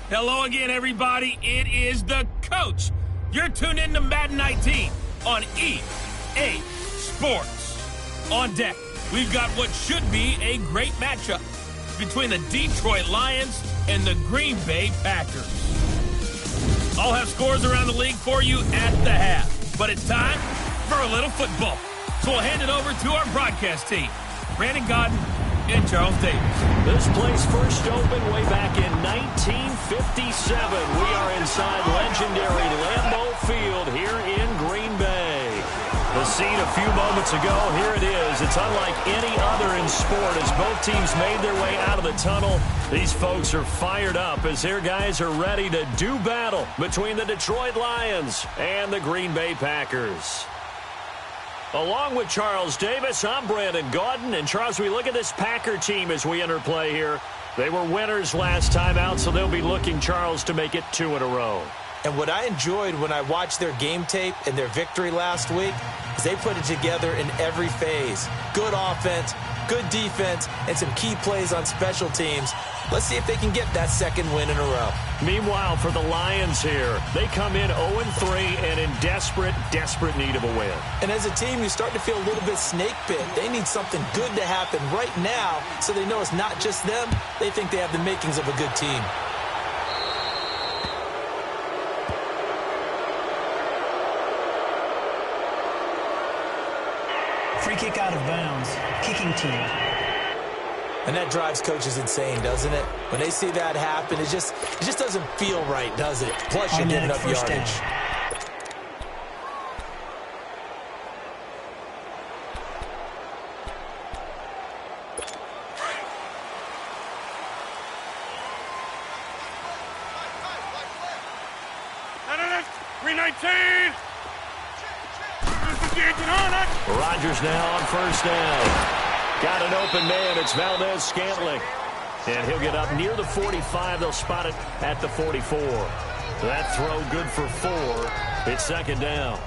Hello again, everybody. It is the coach. You're tuned in to Madden 19 on EA Sports. On deck, we've got what should be a great matchup between the Detroit Lions and the Green Bay Packers. I'll have scores around the league for you at the half, but it's time for a little football. So we'll hand it over to our broadcast team, Brandon Gaudin and Charles Davis. This place first opened way back in 1957. We are inside legendary Lambeau Field here in Green Bay. The scene a few moments ago, here it is. It's unlike any other in sport as both teams made their way out of the tunnel. These folks are fired up as their guys are ready to do battle between the Detroit Lions and the Green Bay Packers. Along with Charles Davis, I'm Brandon Gaudin. And Charles, we look at this Packer team as we enter play here. They were winners last time out, so they'll be looking, Charles, to make it 2 in a row. And what I enjoyed when I watched their game tape and their victory last week is they put it together in every phase. Good offense, good defense, and some key plays on special teams. Let's see if they can get that second win in a row. Meanwhile, for the Lions here, they come in 0-3 and in desperate need of a win. And as a team, you start to feel a little bit snake bit. They need something good to happen right now so they know it's not just them. They think they have the makings of a good team. Free kick out of bounds. Kicking team. And that drives coaches insane, doesn't it? When they see that happen, it just doesn't feel right, does it? Plus, you're giving up yardage. Rodgers now on first down. Got an open man. It's Valdez-Scantling. And he'll get up near the 45. They'll spot it at the 44. That throw good for 4. It's second down.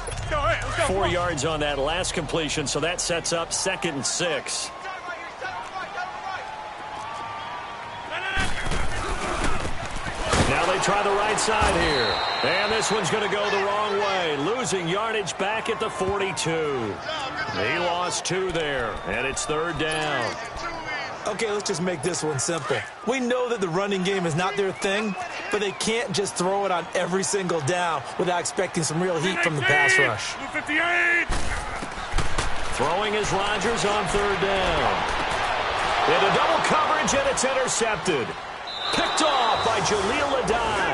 Let's go. 4 yards on that last completion, so that sets up 2nd and 6. Now they try the right side here. And this one's going to go the wrong way. Losing yardage back at the 42. He lost 2 there, and it's 3rd down. Okay, let's just make this one simple. We know that the running game is not their thing, but they can't just throw it on every single down without expecting some real heat from the pass rush. Throwing is Rodgers on 3rd down. Into double coverage, and it's intercepted. Picked off by Jaleel Adai.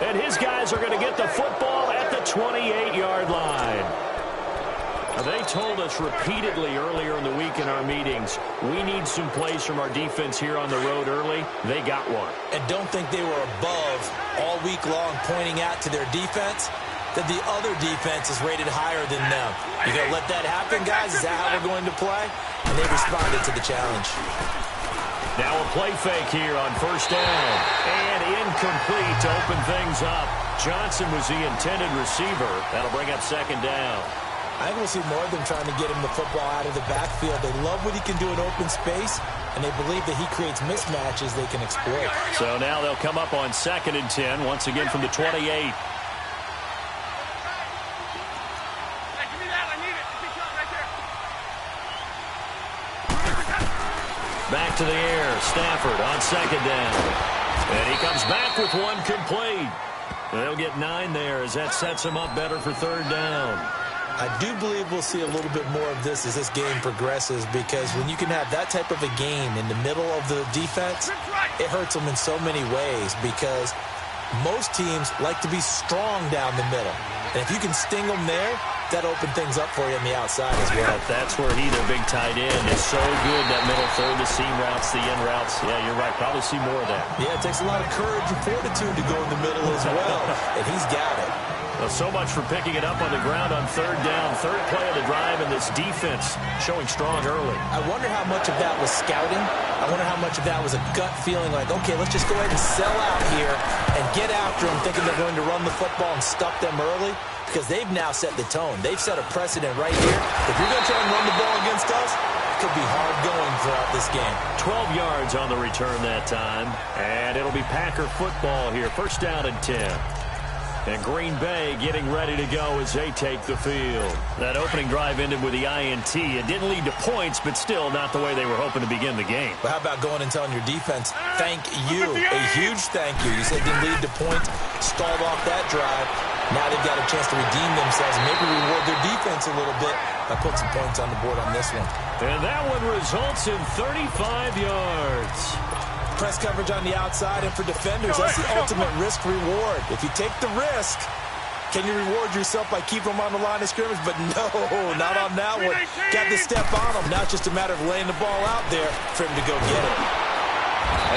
And his guys are going to get the football at the 28-yard line. They told us repeatedly earlier in the week in our meetings, we need some plays from our defense here on the road early. They got one. And don't think they were above all week long pointing out to their defense that the other defense is rated higher than them. You going to let that happen, guys? Is that how we're going to play? And they responded to the challenge. Now a play fake here on first down. And incomplete to open things up. Johnson was the intended receiver. That'll bring up 2nd down. I think we'll see more of them trying to get him the football out of the backfield. They love what he can do in open space, and they believe that he creates mismatches they can exploit. So now they'll come up on 2nd and 10, once again from the 28. Back to the air. Stafford on 2nd down. And he comes back with one complete. They'll get 9 there as that sets him up better for 3rd down. I do believe we'll see a little bit more of this as this game progresses, because when you can have that type of a game in the middle of the defense, it hurts them in so many ways, because most teams like to be strong down the middle. And if you can sting them there, that opens things up for you on the outside as well. That's where he, their big tight end, is so good, that middle third, the seam routes, the in routes. Yeah, you're right. Probably see more of that. Yeah, it takes a lot of courage and fortitude to go in the middle as well, and he's got it. Well, so much for picking it up on the ground on 3rd down. 3rd play of the drive, and this defense showing strong early. I wonder how much of that was scouting. I wonder how much of that was a gut feeling like, okay, let's just go ahead and sell out here and get after them, thinking they're going to run the football and stuff them early, because they've now set the tone. They've set a precedent right here. If you're going to try and run the ball against us, That could be hard going throughout this game. 12 yards on the return that time. And it'll be Packer football here. First down and 10. And Green Bay getting ready to go as they take the field. That opening drive ended with the INT. It didn't lead to points, but still not the way they were hoping to begin the game. But how about going and telling your defense, thank you, a huge thank you. You said didn't lead to points, stalled off that drive. Now they've got a chance to redeem themselves and maybe reward their defense a little bit by putting some points on the board on this one. And that one results in 35 yards. Press coverage on the outside, and for defenders, that's the ultimate risk-reward. If you take the risk, can you reward yourself by keeping them on the line of scrimmage? But no, not on that one. Got to step on them. Now it's just a matter of laying the ball out there for him to go get it.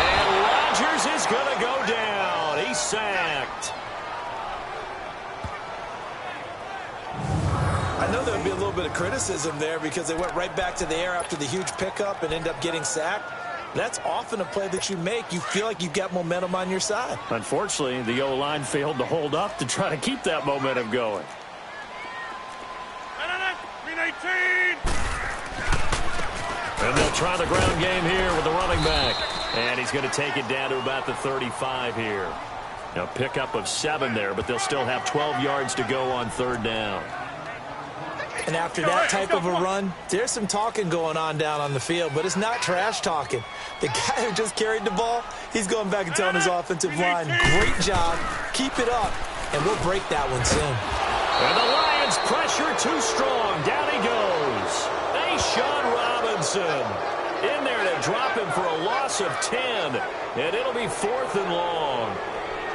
And Rodgers is going to go down. He's sacked. I know there would be a little bit of criticism there because they went right back to the air after the huge pickup and ended up getting sacked. That's often a play that you make. You feel like you've got momentum on your side. Unfortunately, the O-line failed to hold up to try to keep that momentum going. And they'll try the ground game here with the running back. And he's going to take it down to about the 35 here. Now pickup of 7 there, but they'll still have 12 yards to go on third down. And after that type of a run, there's some talking going on down on the field, but it's not trash talking. The guy who just carried the ball, he's going back and telling his offensive line, great job, keep it up, and we'll break that one soon. And the Lions pressure too strong. Down he goes. A'Shawn Robinson in there to drop him for a loss of 10, and it'll be 4th and long.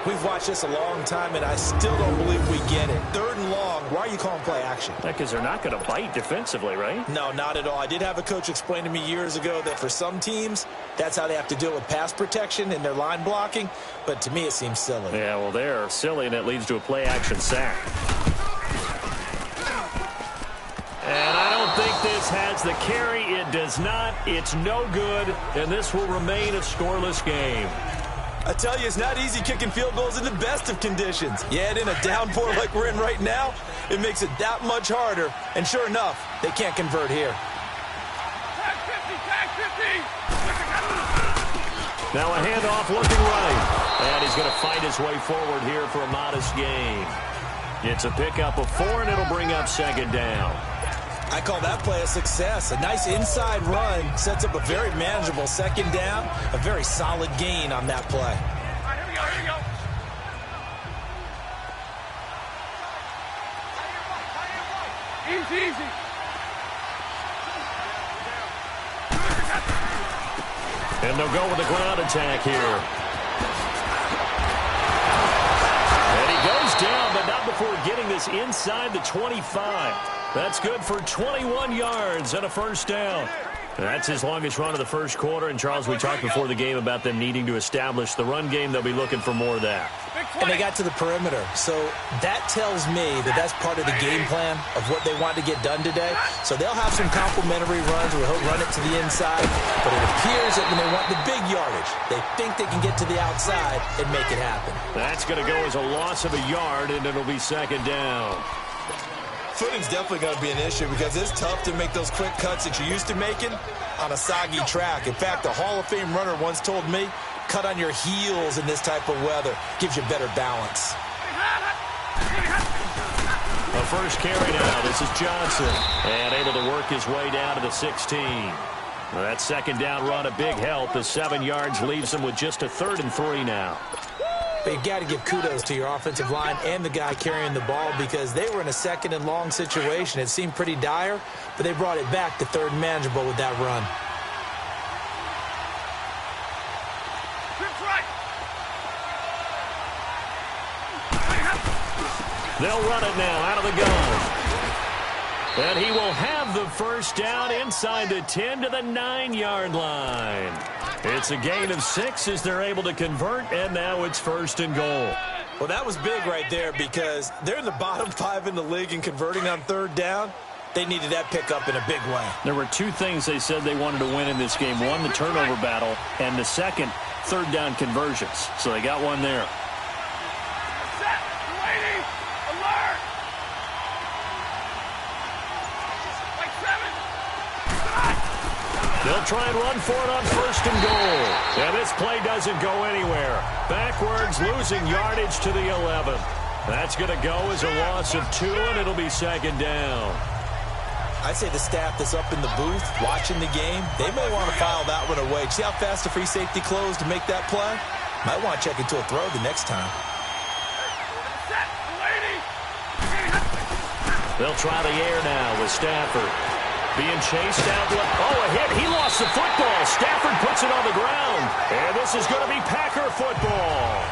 We've watched this a long time, and I still don't believe we get it. 3rd and long. Why are you calling play action? Because they're not going to bite defensively, right? No, not at all. I did have a coach explain to me years ago that for some teams, that's how they have to deal with pass protection and their line blocking. But to me, it seems silly. Yeah, well, they're silly, and it leads to a play action sack. And I don't think this has the carry. It does not. It's no good, and this will remain a scoreless game. I tell you, it's not easy kicking field goals in the best of conditions. Yet in a downpour like we're in right now, it makes it that much harder. And sure enough, they can't convert here. Now a handoff looking right. And he's going to fight his way forward here for a modest gain. It's a pickup of 4, and it'll bring up 2nd down. I call that play a success. A nice inside run sets up a very manageable 2nd down. A very solid gain on that play. All right, here we go. Easy. And they'll go with the ground attack here. And he goes down, but not before getting this inside the 25. That's good for 21 yards and a 1st down. That's his longest run of the first quarter. And, Charles, we talked before the game about them needing to establish the run game. They'll be looking for more of that. And they got to the perimeter. So that tells me that that's part of the game plan of what they want to get done today. So they'll have some complimentary runs where he'll run it to the inside. But it appears that when they want the big yardage, they think they can get to the outside and make it happen. That's going to go as a loss of a yard, and it'll be 2nd down. Footing's definitely going to be an issue because it's tough to make those quick cuts that you're used to making on a soggy track. In fact, a Hall of Fame runner once told me, cut on your heels in this type of weather. Gives you better balance. The first carry now. This is Johnson. And able to work his way down to the 16. That 2nd down run, a big help. The 7 yards leaves them with just a 3rd and 3 now. But you've got to give kudos to your offensive line and the guy carrying the ball because they were in a 2nd and long situation. It seemed pretty dire, but they brought it back to 3rd and manageable with that run. They'll run it now out of the gun. And he will have the 1st down inside the 10 to the 9-yard line. It's a gain of 6 as they're able to convert, and now it's 1st and goal. Well, that was big right there because they're in the bottom 5 in the league and converting on 3rd down. They needed that pickup in a big way. There were 2 things they said they wanted to win in this game. One, the turnover battle, and the second, 3rd down conversions. So they got one there. They'll try and run for it on 1st and goal. And this play doesn't go anywhere. Backwards, losing yardage to the 11. That's going to go as a loss of 2, and it'll be 2nd down. I'd say the staff that's up in the booth watching the game, they may want to file that one away. See how fast the free safety closed to make that play? Might want to check into a throw the next time. They'll try the air now with Stafford. Being chased out. Oh, a hit. He lost the football. Stafford puts it on the ground. And this is going to be Packer football.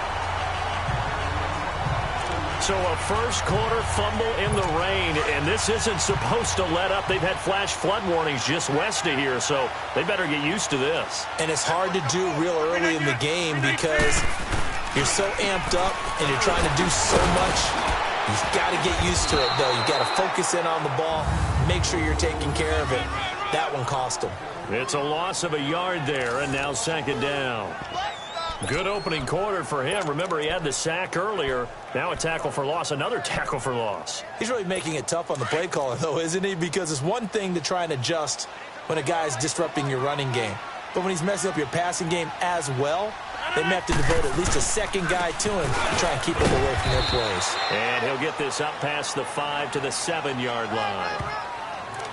So a first-quarter fumble in the rain, and this isn't supposed to let up. They've had flash flood warnings just west of here, so they better get used to this. And it's hard to do real early in the game because you're so amped up and you're trying to do so much. You've got to get used to it, though. You've got to focus in on the ball, make sure you're taking care of it. That one cost them. It's a loss of a yard there, and now 2nd down. Good opening quarter for him. Remember, he had the sack earlier. Now a tackle for loss, another tackle for loss. He's really making it tough on the play caller, though, isn't he? Because it's one thing to try and adjust when a guy's disrupting your running game. But when he's messing up your passing game as well, they may have to devote at least a second guy to him to try and keep him away from their plays. And he'll get this up past the 5 to the 7-yard line.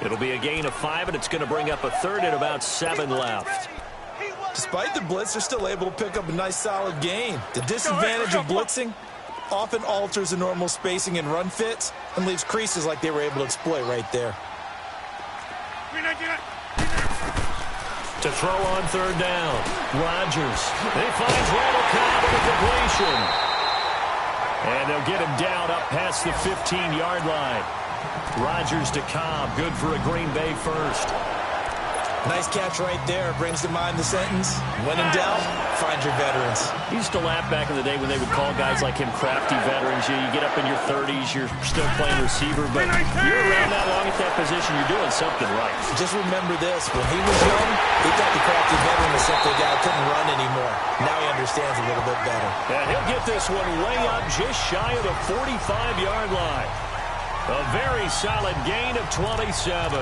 It'll be a gain of 5, and it's going to bring up a 3rd and about 7 left. Despite the blitz, they're still able to pick up a nice, solid gain. The disadvantage of blitzing often alters the normal spacing and run fits and leaves creases like they were able to exploit right there. To throw on 3rd down, Rodgers. He finds Randall Cobb with a completion. And they'll get him down up past the 15-yard line. Rodgers to Cobb, good for a Green Bay first. Nice catch right there. Brings to mind the sentence, when in doubt, find your veterans. He used to laugh back in the day when they would call guys like him crafty veterans. You get up in your 30s, you're still playing receiver, but you're around that long at that position, you're doing something right. Just remember this. When he was young, he thought the crafty veteran was simply a guy who couldn't run anymore. Now he understands a little bit better. And he'll get this one way up just shy of the 45-yard line. A very solid gain of 27.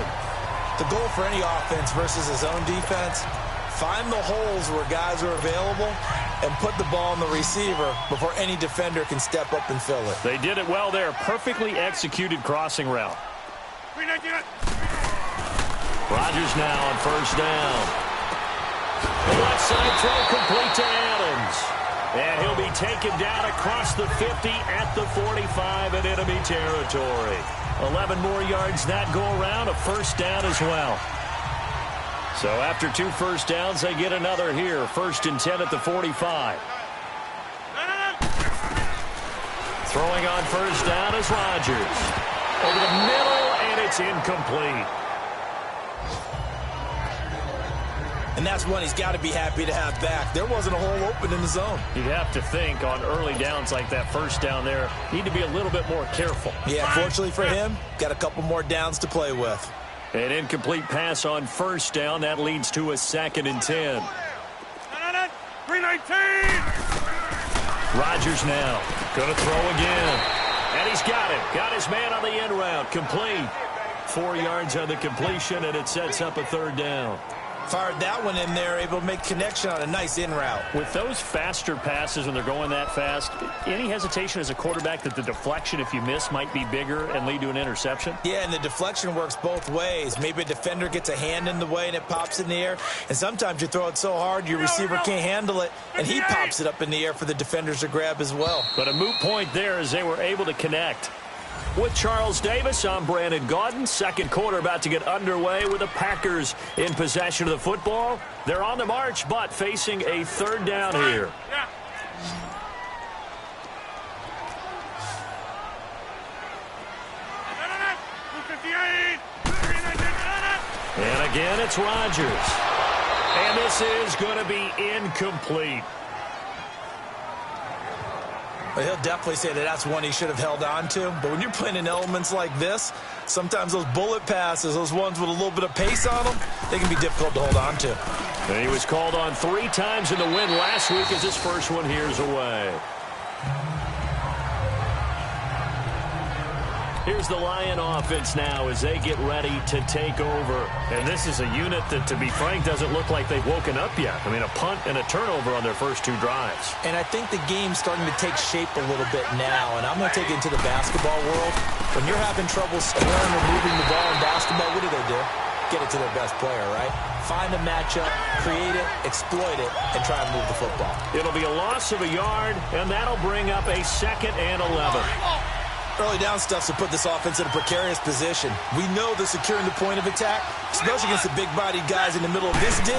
The goal for any offense versus his own defense, find the holes where guys are available and put the ball on the receiver before any defender can step up and fill it. They did it well there. Perfectly executed crossing route. Rodgers now on 1st down. The left side throw complete to Adams. And he'll be taken down across the 50 at the 45 in enemy territory. 11 more yards that go around, a 1st down as well. So after 2 first downs, they get another here. 1st and 10 at the 45. Throwing on 1st down is Rodgers. Over the middle, and it's incomplete. And that's one he's got to be happy to have back. There wasn't a hole open in the zone. You'd have to think on early downs like that 1st down there, need to be a little bit more careful. Yeah, fortunately for him, got a couple more downs to play with. An incomplete pass on 1st down. That leads to a 2nd and 10. 319. Rodgers now going to throw again. And he's got it. Got his man on the end route. Complete. 4 yards on the completion, and it sets up a 3rd down. Fired that one in there, able to make connection on a nice in route. With those faster passes when they're going that fast, any hesitation as a quarterback that the deflection, if you miss, might be bigger and lead to an interception? Yeah, and the deflection works both ways. Maybe a defender gets a hand in the way and it pops in the air. And sometimes you throw it so hard your receiver can't handle it, and he pops it up in the air for the defenders to grab as well. But a moot point there as they were able to connect. With Charles Davis, I'm Brandon Gaudin. 2nd quarter about to get underway with the Packers in possession of the football. They're on the march, but facing a 3rd down here. And again, it's Rodgers. And this is going to be incomplete. He'll definitely say that that's one he should have held on to. But when you're playing in elements like this, sometimes those bullet passes, those ones with a little bit of pace on them, they can be difficult to hold on to. And he was called on 3 times in the win last week as his first one here's away. Here's the Lion offense now as they get ready to take over. And this is a unit that, to be frank, doesn't look like they've woken up yet. I mean, a punt and a turnover on their first 2 drives. And I think the game's starting to take shape a little bit now. And I'm going to take it into the basketball world. When you're having trouble scoring or moving the ball in basketball, what do? Get it to their best player, right? Find a matchup, create it, exploit it, and try and move the football. It'll be a loss of a yard, and that'll bring up a 2nd and 11. Early down stuff to put this offense in a precarious position. We know that securing the point of attack, especially against the big-bodied guys in the middle of this D,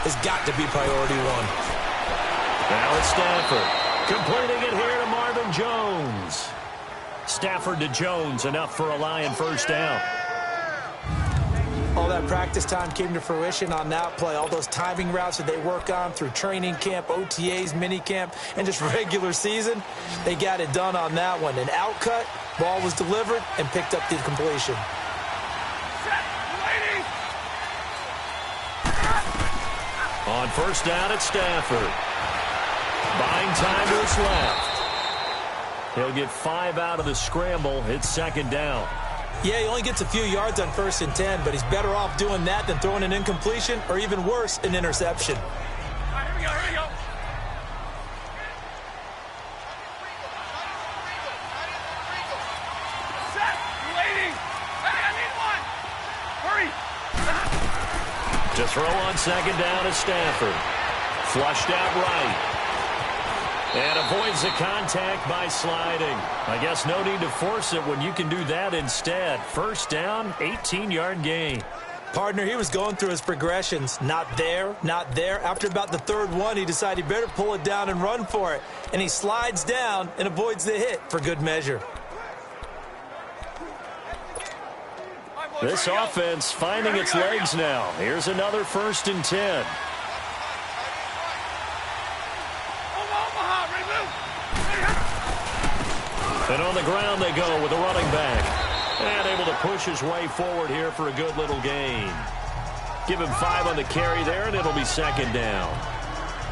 has got to be priority 1. Now it's Stafford. Completing it here to Marvin Jones. Stafford to Jones, enough for a Lion first down. All that practice time came to fruition on that play. All those timing routes that they work on through training camp, OTAs, minicamp, and just regular season, they got it done on that one. An outcut, ball was delivered, and picked up the completion. On first down, it's Stafford. Buying time to his left. He'll get 5 out of the scramble. It's 2nd down. Yeah, he only gets a few yards on 1st and 10, but he's better off doing that than throwing an incompletion or, even worse, an interception. All right, here we go. Set, waiting. Hey, I need one. Hurry. To throw on 2nd down is Stafford. Flushed out right. And avoids the contact by sliding. I guess no need to force it when you can do that instead. First down, 18-yard gain. Partner, he was going through his progressions. Not there, not there. After about the 3rd one, he decided he better pull it down and run for it. And he slides down and avoids the hit for good measure. This offense finding its legs now. Here's another 1st and 10. And on the ground they go with a running back. And able to push his way forward here for a good little gain. Give him 5 on the carry there, and it'll be 2nd down.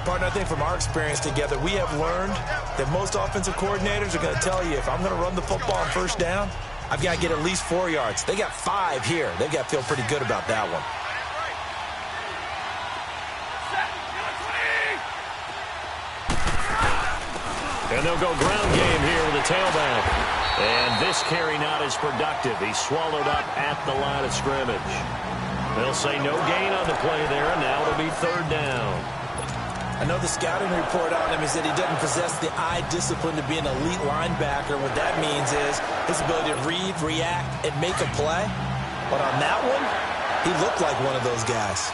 Partner, I think from our experience together, we have learned that most offensive coordinators are going to tell you, if I'm going to run the football on first down, I've got to get at least 4 yards. They got 5 here. They've got to feel pretty good about that one. And they'll go ground game here with a tailback. And this carry not as productive. He's swallowed up at the line of scrimmage. They'll say no gain on the play there, and now it'll be 3rd down. I know the scouting report on him is that he doesn't possess the eye discipline to be an elite linebacker. What that means is his ability to read, react, and make a play. But on that one, he looked like one of those guys.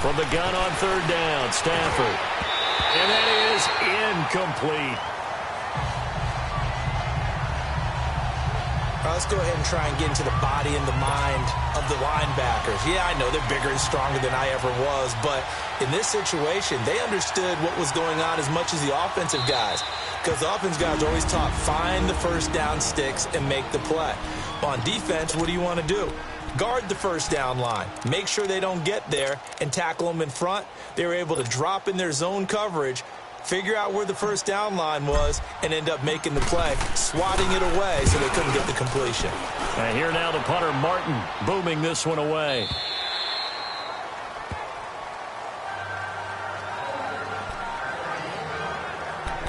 From the gun on 3rd down, Stafford. And that is incomplete. All right, let's go ahead and try and get into the body and the mind of the linebackers. Yeah, I know they're bigger and stronger than I ever was, but in this situation, they understood what was going on as much as the offensive guys, because the offensive guys are always taught, find the first down sticks and make the play. On defense, what do you want to do? Guard the first down line. Make sure they don't get there and tackle them in front. They were able to drop in their zone coverage, figure out where the first down line was, and end up making the play, swatting it away so they couldn't get the completion. And here now the punter, Martin, booming this one away.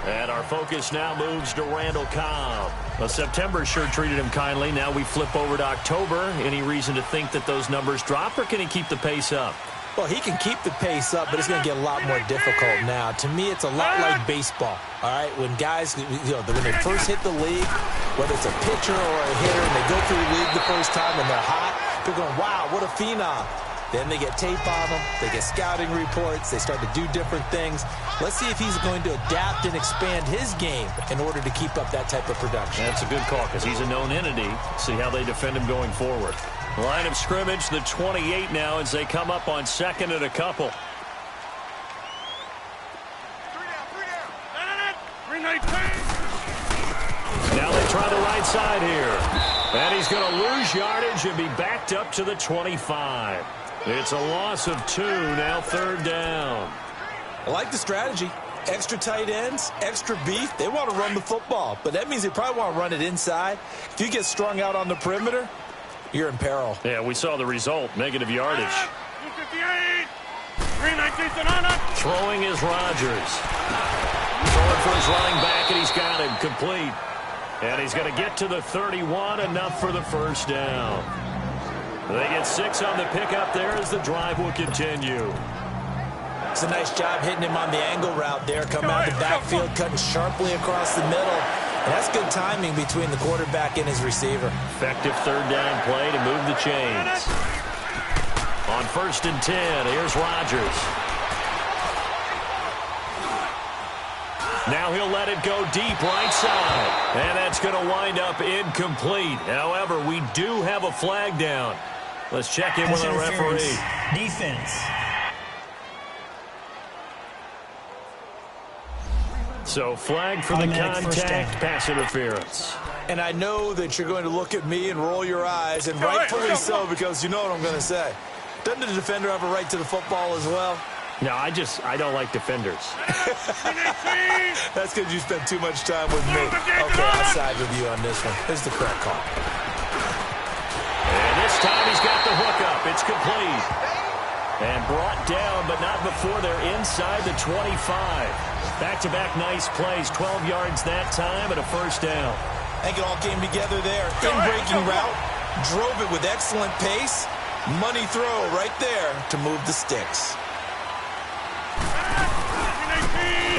And our focus now moves to Randall Cobb. Well, September sure treated him kindly. Now we flip over to October. Any reason to think that those numbers drop, or can he keep the pace up? Well, he can keep the pace up, but it's going to get a lot more difficult now. To me, it's a lot like baseball, all right? When guys, when they first hit the league, whether it's a pitcher or a hitter, and they go through the league the first time and they're hot, they're going, wow, what a phenom. Then they get tape on them, they get scouting reports, they start to do different things. Let's see if he's going to adapt and expand his game in order to keep up that type of production. That's a good call because he's a known entity. See how they defend him going forward. Line of scrimmage, the 28 now as they come up on 2nd and a couple. Now they try the right side here. And he's going to lose yardage and be backed up to the 25. It's a loss of 2, now 3rd down. I like the strategy. Extra tight ends, extra beef, they want to run the football. But that means they probably want to run it inside. If you get strung out on the perimeter, you're in peril. Yeah, we saw the result, negative yardage. 258. 319. Throwing is Rodgers. Throwing for his running back, and he's got him complete. And he's going to get to the 31, enough for the first down. They get 6 on the pickup there as the drive will continue. It's a nice job hitting him on the angle route there. Coming out of the backfield, cutting sharply across the middle. And that's good timing between the quarterback and his receiver. Effective third down play to move the chains. On 1st and 10, here's Rodgers. Now he'll let it go deep right side. And that's going to wind up incomplete. However, we do have a flag down. Let's check in with our referee. Defense. So flag for the contact, pass interference. And I know that you're going to look at me and roll your eyes, and rightfully so, because you know what I'm going to say. Doesn't the defender have a right to the football as well? No, I don't like defenders. That's because you spend too much time with me. Okay, I'll side with you on this one. Here's the correct call. And this time he's got the hookup. It's complete. And brought down, but not before they're inside the 25. Back-to-back nice plays, 12 yards that time and a first down. I think it all came together there. In-breaking route, drove it with excellent pace. Money throw right there to move the sticks.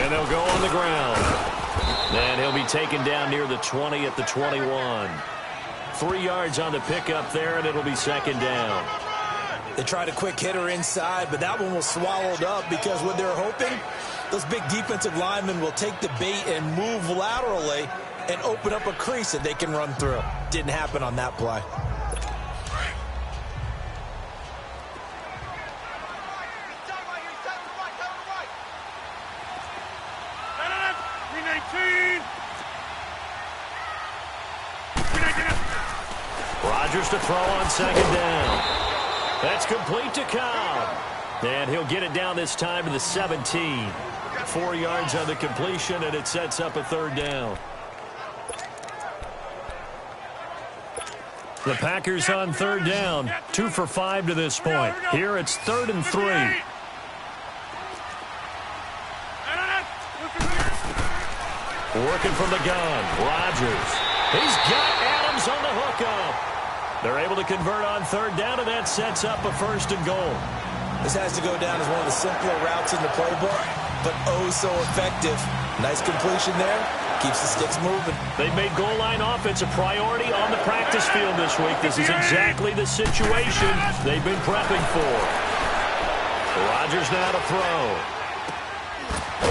And they'll go on the ground. And he'll be taken down near the 20 at the 21. 3 yards on the pickup there, and it'll be second down. They tried a quick hitter inside, but that one was swallowed up because what they're hoping, those big defensive linemen will take the bait and move laterally and open up a crease that they can run through. Didn't happen on that play. Rodgers to throw on second down. That's complete to Cobb. And he'll get it down this time to the 17. 4 yards on the completion, and it sets up a third down. The Packers on third down. 2 for 5 to this point. Here it's 3rd and 3. Working from the gun. Rodgers. He's got Adams on the hookup. They're able to convert on third down, and that sets up a 1st and goal. This has to go down as one of the simpler routes in the playbook, but oh so effective. Nice completion there. Keeps the sticks moving. They've made goal line offense a priority on the practice field this week. This is exactly the situation they've been prepping for. Rodgers now to throw.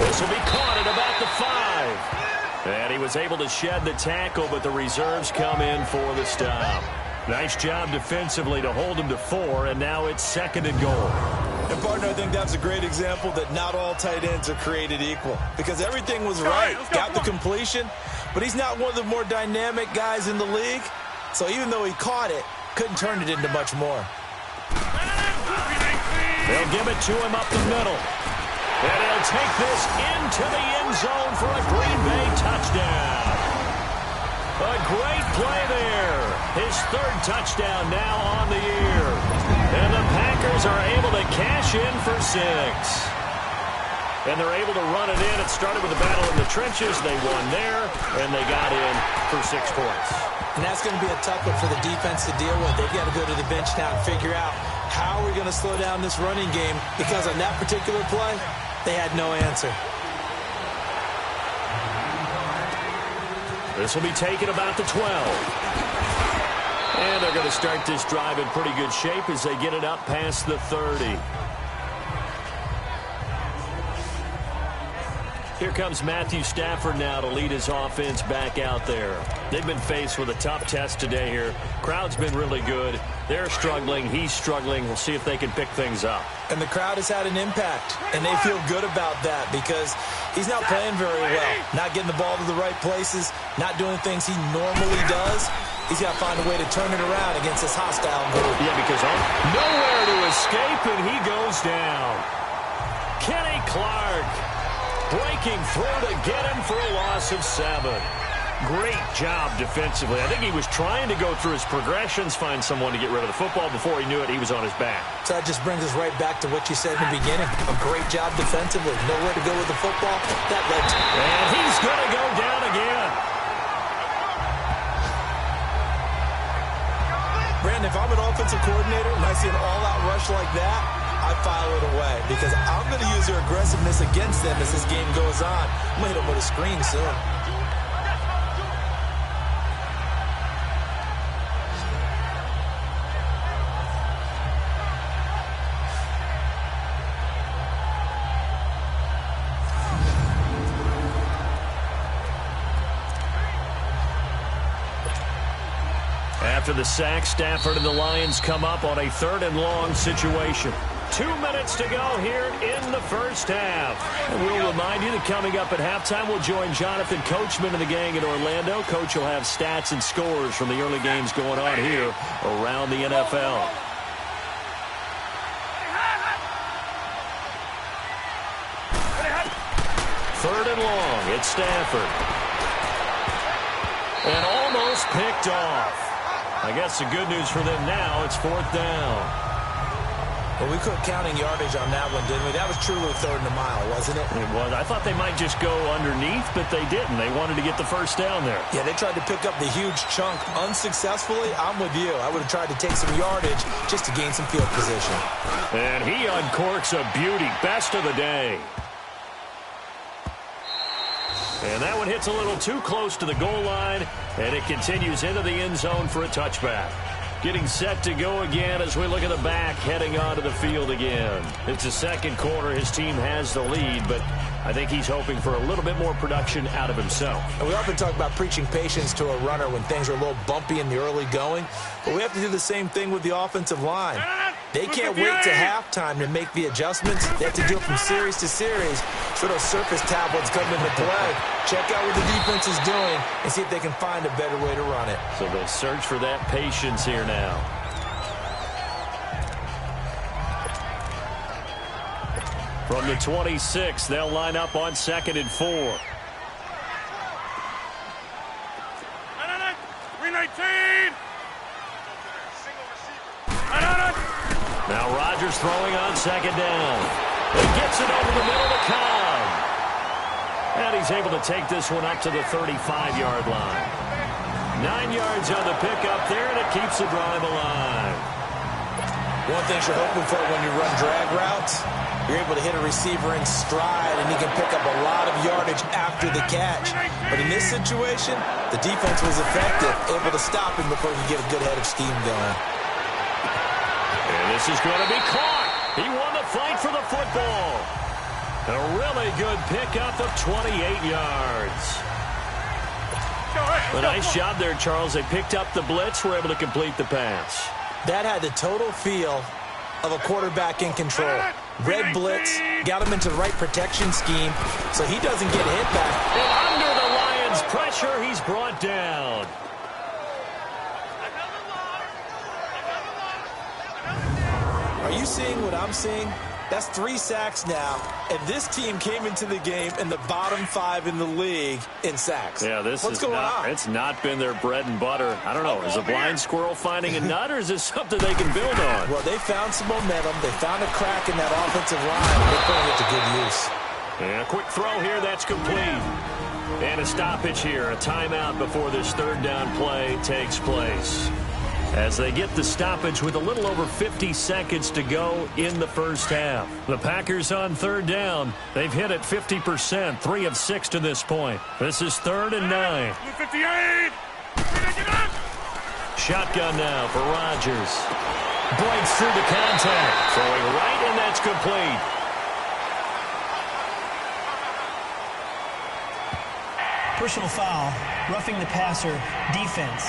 This will be caught at about the 5. And he was able to shed the tackle, but the reserves come in for the stop. Nice job defensively to hold him to 4, and now it's 2nd and goal. And, partner, I think that's a great example that not all tight ends are created equal because everything was right. Got the completion, but he's not one of the more dynamic guys in the league. So even though he caught it, couldn't turn it into much more. They'll give it to him up the middle. And he'll take this into the end zone for a Green Bay touchdown. A great play there. His 3rd touchdown now on the year. And the Packers are able to cash in for 6. And they're able to run it in. It started with a battle in the trenches. They won there, and they got in for 6 points. And that's going to be a tough one for the defense to deal with. They've got to go to the bench now and figure out how we're going to slow down this running game because on that particular play, they had no answer. This will be taken about the 12. And they're going to start this drive in pretty good shape as they get it up past the 30. Here comes Matthew Stafford now to lead his offense back out there. They've been faced with a tough test today here. Crowd's been really good. They're struggling. He's struggling. We'll see if they can pick things up. And the crowd has had an impact, and they feel good about that because he's not playing very well. Not getting the ball to the right places, not doing things he normally does. He's got to find a way to turn it around against this hostile group. Yeah, because nowhere to escape, and he goes down. Kenny Clark. breaking through to get him for a loss of 7. Great job defensively. I think he was trying to go through his progressions, find someone to get rid of the football. Before he knew it, he was on his back. So that just brings us right back to what you said in the beginning. A great job defensively. Nowhere to go with the football. That led to... And he's going to go down again. Brandon, if I'm an offensive coordinator and I see an all-out rush like that, I file it away because I'm going to use their aggressiveness against them as this game goes on. I'm going to hit them with a screen soon. After the sack, Stafford and the Lions come up on a 3rd and long situation. 2 minutes to go here in the first half. And we'll remind you that coming up at halftime, we'll join Jonathan Coachman and the gang in Orlando. Coach will have stats and scores from the early games going on here around the NFL. Third and long, it's Stafford. And almost picked off. I guess the good news for them now, it's 4th down. Well, we quit counting yardage on that one, didn't we? That was truly 3rd and a mile, wasn't it? It was. I thought they might just go underneath, but they didn't. They wanted to get the first down there. Yeah, they tried to pick up the huge chunk unsuccessfully. I'm with you. I would have tried to take some yardage just to gain some field position. And he uncorks a beauty. Best of the day. And that one hits a little too close to the goal line, and it continues into the end zone for a touchback. Getting set to go again as we look at the back, heading onto the field again. It's the second quarter. His team has the lead, but I think he's hoping for a little bit more production out of himself. And we often talk about preaching patience to a runner when things are a little bumpy in the early going, but we have to do the same thing with the offensive line. They can't wait to halftime to make the adjustments. They have to do it from series to series. So those surface tablets come into play. Check out what the defense is doing and see if they can find a better way to run it. So they'll search for that patience here now. From the 26, they'll line up on 2nd and 4. 319. Now Rodgers throwing on 2nd down. He gets it over the middle to Cobb. And he's able to take this one up to the 35-yard line. 9 yards on the pickup there, and it keeps the drive alive. One thing you're hoping for when you run drag routes, you're able to hit a receiver in stride, and he can pick up a lot of yardage after the catch. But in this situation, the defense was effective, able to stop him before he could get a good head of steam going. And this is going to be caught. He won the fight for the football. A really good pickup of 28 yards. A nice job there, Charles. They picked up the blitz, were able to complete the pass. That had the total feel of a quarterback in control. Red blitz, got him into the right protection scheme, so he doesn't get hit back. And under the Lions' pressure, he's brought down. Are you seeing what I'm seeing? That's 3 sacks now, and this team came into the game in the bottom 5 in the league in sacks. Yeah, What's going on? It's not been their bread and butter. I don't know. Is a blind squirrel finding a nut, or is this something they can build on? Well, they found some momentum. They found a crack in that offensive line. They're putting it to good use. And a quick throw here. That's complete. And a stoppage here. A timeout before this 3rd down play takes place. As they get the stoppage with a little over 50 seconds to go in the first half. The Packers on 3rd down. They've hit it 50%, 3 of 6 to this point. This is 3rd and 9. 58. Shotgun now for Rodgers. Breaks through the contact. Throwing right, and that's complete. Personal foul, roughing the passer, defense.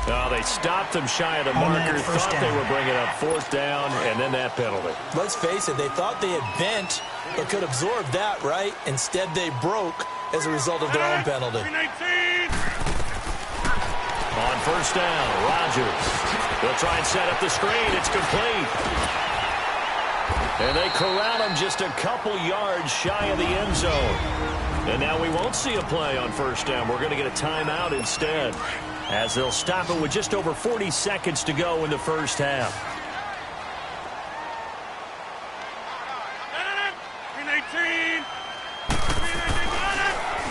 Oh, they stopped them shy of the marker, thought they were bringing up 4th down, and then that penalty. Let's face it, they thought they had bent but could absorb that, right? Instead, they broke as a result of their own penalty. 319. On 1st down, Rodgers. They'll try and set up the screen. It's complete. And they corral him just a couple yards shy of the end zone. And now we won't see a play on first down. We're going to get a timeout instead, as they'll stop it with just over 40 seconds to go in the first half.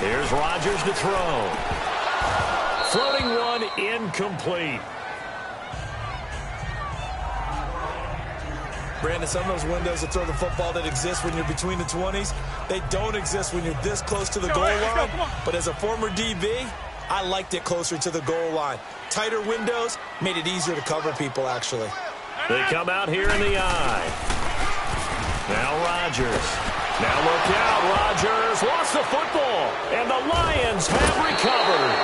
Here's Rodgers to throw. Floating one, incomplete. Brandon, some of those windows to throw the football that exist when you're between the 20s, they don't exist when you're this close to the goal line. But as a former DB, I liked it closer to the goal line. Tighter windows made it easier to cover people, actually. They come out here in the eye. Now Rodgers. Now look out, Rodgers lost the football, and the Lions have recovered.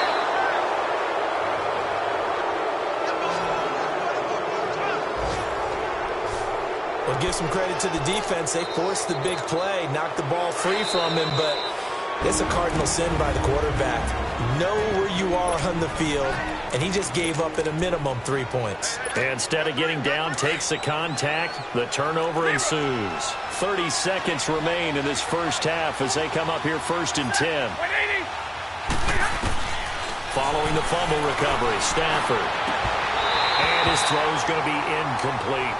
Well, give some credit to the defense. They forced the big play, knocked the ball free from him, but it's a cardinal sin by the quarterback. Know where you are on the field, and he just gave up at a minimum 3 points. Instead of getting down, takes the contact. The turnover ensues. 30 seconds remain in this first half as they come up here 1st and 10. Following the fumble recovery, Stafford. And his throw's going to be incomplete.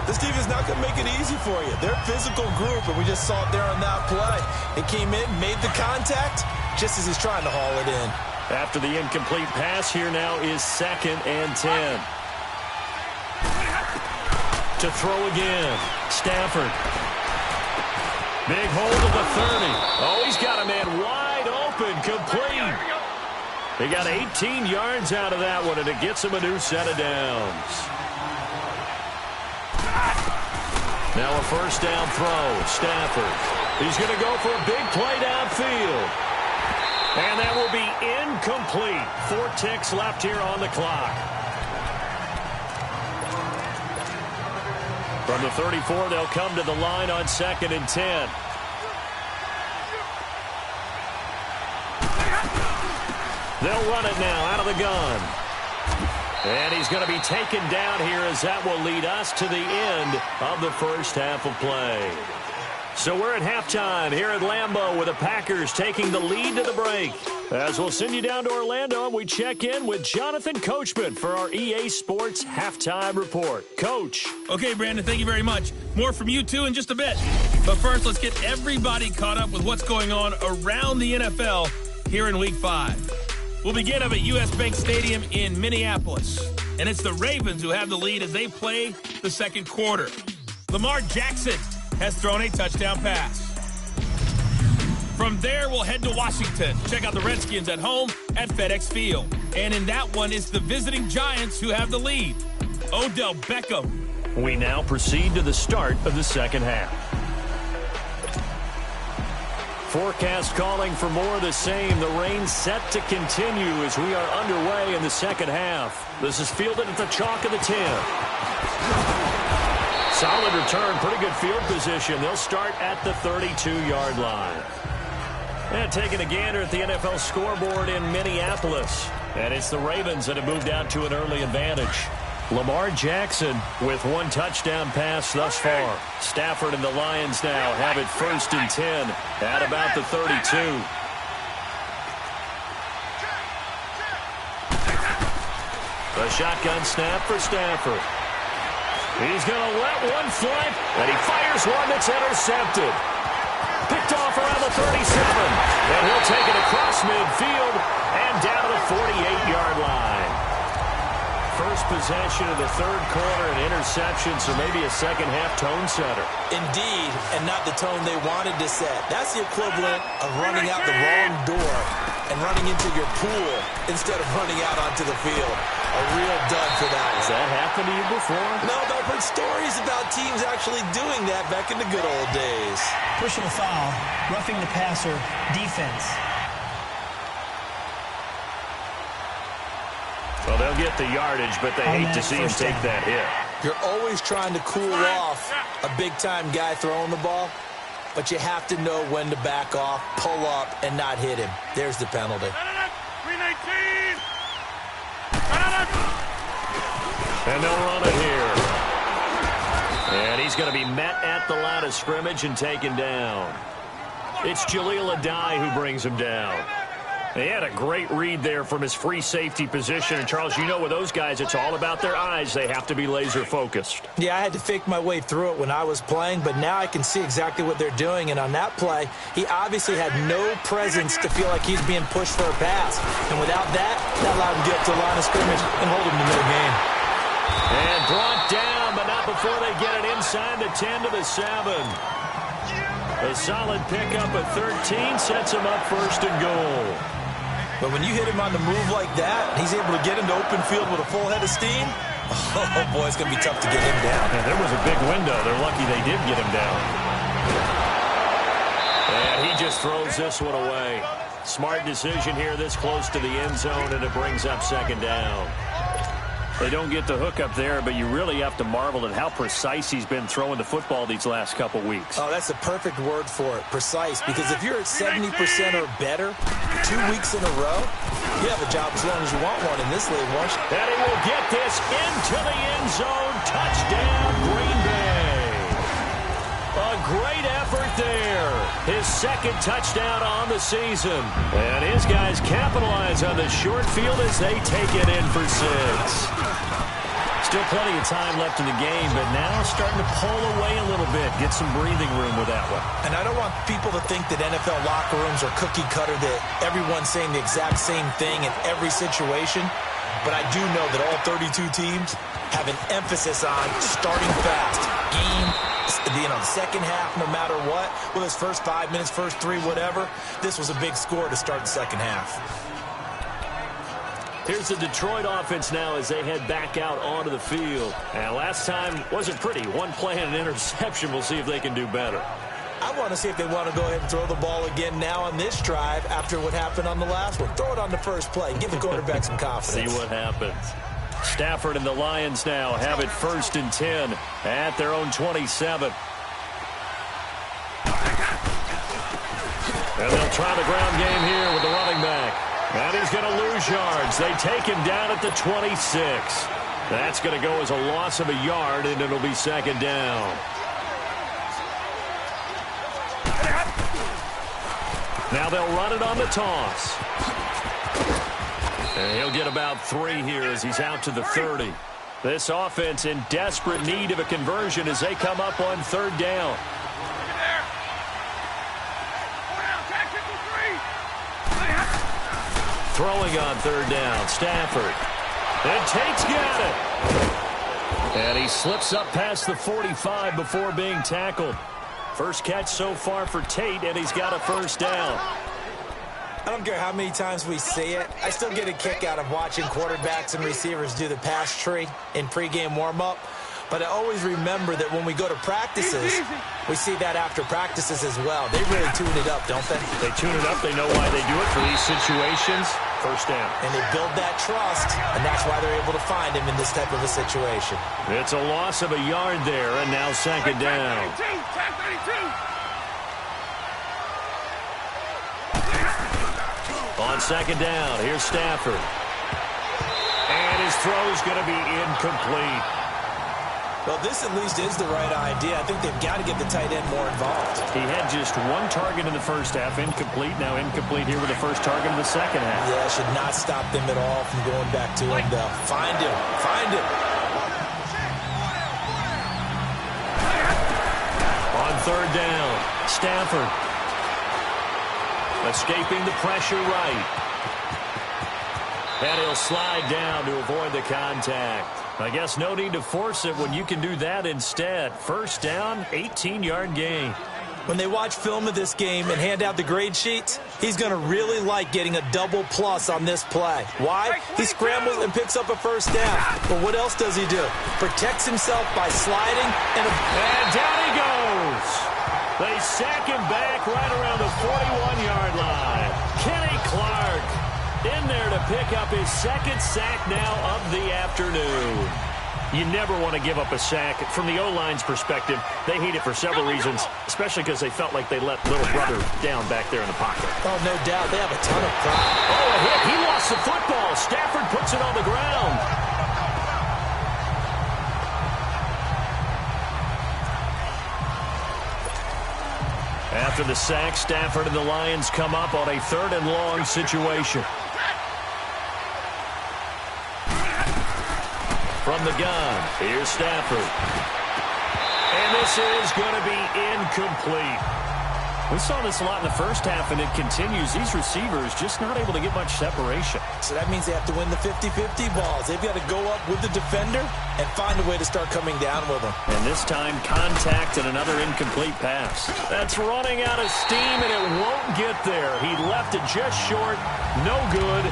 This team is not going to make it easy for you. They're a physical group, and we just saw it there on that play. It came in, made the contact, just as he's trying to haul it in. After the incomplete pass, here now is 2nd and 10. To throw again, Stafford. Big hold of the 30. Oh, he's got a man wide open, complete. They got 18 yards out of that one, and it gets him a new set of downs. Now a first down throw, Stafford. He's going to go for a big play downfield. And that will be incomplete. 4 ticks left here on the clock. From the 34, they'll come to the line on 2nd and 10. They'll run it now out of the gun. And he's going to be taken down here as that will lead us to the end of the first half of play. So we're at halftime here at Lambeau with the Packers taking the lead to the break. As we'll send you down to Orlando and we check in with Jonathan Coachman for our EA Sports Halftime Report. Coach. Okay, Brandon, thank you very much. More from you, too, in just a bit. But first, let's get everybody caught up with what's going on around the NFL here in Week 5. We'll begin up at U.S. Bank Stadium in Minneapolis. And it's the Ravens who have the lead as they play the second quarter. Lamar Jackson has thrown a touchdown pass. From there, we'll head to Washington. Check out the Redskins at home at FedEx Field. And in that one, it's the visiting Giants who have the lead. Odell Beckham. We now proceed to the start of the second half. Forecast calling for more of the same. The rain set to continue as we are underway in the second half. This is fielded at the chalk of the 10. Solid return, pretty good field position. They'll start at the 32-yard line. And taking a gander at the NFL scoreboard in Minneapolis. And it's the Ravens that have moved out to an early advantage. Lamar Jackson with 1 touchdown pass thus far. Stafford and the Lions now have it 1st and 10 at about the 32. The shotgun snap for Stafford. He's going to let one fly, and he fires one that's intercepted. Picked off around the 37, and he'll take it across midfield and down to the 48-yard line. First possession of the third quarter, an interception, so maybe a second-half tone setter. Indeed, and not the tone they wanted to set. That's the equivalent of running out the wrong door and running into your pool instead of running out onto the field. A real dud for that. Has that happened to you before? No, but I've heard stories about teams actually doing that back in the good old days. Personal foul, roughing the passer, defense. Well, they'll get the yardage, but they hate to see him take that hit. You're always trying to cool off a big-time guy throwing the ball, but you have to know when to back off, pull up, and not hit him. There's the penalty. And they'll run it here. he's going to be met at the line of scrimmage and taken down. It's Jaleel Addae who brings him down. He had a great read there from his free safety position. And, Charles, you know with those guys, it's all about their eyes. They have to be laser-focused. Yeah, I had to fake my way through it when I was playing, but now I can see exactly what they're doing. And on that play, he obviously had no presence to feel like he's being pushed for a pass. And without that allowed him to get up to the line of scrimmage and hold him to no gain. And brought down, but not before they get it inside the 10 to the 7. A solid pickup at 13 sets him up first and goal. But when you hit him on the move like that, he's able to get into open field with a full head of steam. Oh, boy, it's going to be tough to get him down. Yeah, there was a big window. They're lucky they did get him down. And he just throws this one away. Smart decision here this close to the end zone, and it brings up second down. They don't get the hook up there, but you really have to marvel at how precise he's been throwing the football these last couple weeks. Oh, that's a perfect word for it, precise, because if you're at 70% or better 2 weeks in a row, you have a job as long as you want one in this league, won't you? And he will get this into the end zone. Touchdown, Green Bay. A great effort there. His second touchdown on the season. And his guys capitalize on the short field as they take it in for 6. Still plenty of time left in the game, but now starting to pull away a little bit. Get some breathing room with that one. And I don't want people to think that NFL locker rooms are cookie cutter, that everyone's saying the exact same thing in every situation. But I do know that all 32 teams have an emphasis on starting fast. The second half, no matter what, whether it's first 5 minutes, first 3, whatever, this was a big score to start the second half. Here's the Detroit offense now as they head back out onto the field. And last time wasn't pretty. One play and an interception. We'll see if they can do better. I want to see if they want to go ahead and throw the ball again now on this drive after what happened on the last one. Throw it on the first play. Give the quarterback some confidence. See what happens. Stafford and the Lions now have it 1st and 10 at their own 27. And they'll try the ground game here with the running back. And he's going to lose yards. They take him down at the 26. That's going to go as a loss of a yard, and it'll be second down. Now they'll run it on the toss. And he'll get about 3 here as he's out to the 30. This offense in desperate need of a conversion as they come up on 3rd down. Throwing on 3rd down, Stafford. And Tate's got it. And he slips up past the 45 before being tackled. First catch so far for Tate, and he's got a 1st down. I don't care how many times we see it. I still get a kick out of watching quarterbacks and receivers do the pass tree in pregame warm-up. But I always remember that when we go to practices, we see that after practices as well. They really tune it up, don't they? They tune it up. They know why they do it for these situations. 1st down. And they build that trust, and that's why they're able to find him in this type of a situation. It's a loss of a yard there, and now 2nd down. On 2nd down, here's Stafford. And his throw's going to be incomplete. Well, this at least is the right idea. I think they've got to get the tight end more involved. He had just 1 target in the first half, incomplete. Now incomplete here with the first target in the second half. Yeah, should not stop them at all from going back to him, though. Find him. Find him. On 3rd down, Stafford. Escaping the pressure right. And he'll slide down to avoid the contact. I guess no need to force it when you can do that instead. 1st down, 18-yard gain. When they watch film of this game and hand out the grade sheets, he's going to really like getting a double plus on this play. Why? He scrambles and picks up a 1st down. But what else does he do? Protects himself by sliding and down he goes. They sack him back right around the 41-yard line. Kenny Clark in there to pick up his 2nd sack now of the afternoon. You never want to give up a sack. From the O-line's perspective, they hate it for several reasons, especially because they felt like they let little brother down back there in the pocket. Oh, no doubt. They have a ton of pride. Oh, a hit. He lost the football. Stafford puts it on the ground. After the sack, Stafford and the Lions come up on a 3rd and long situation. From the gun, here's Stafford. And this is going to be incomplete. We saw this a lot in the first half, and it continues. These receivers just not able to get much separation. So that means they have to win the 50-50 balls. They've got to go up with the defender and find a way to start coming down with them. And this time, contact and another incomplete pass. That's running out of steam, and it won't get there. He left it just short. No good.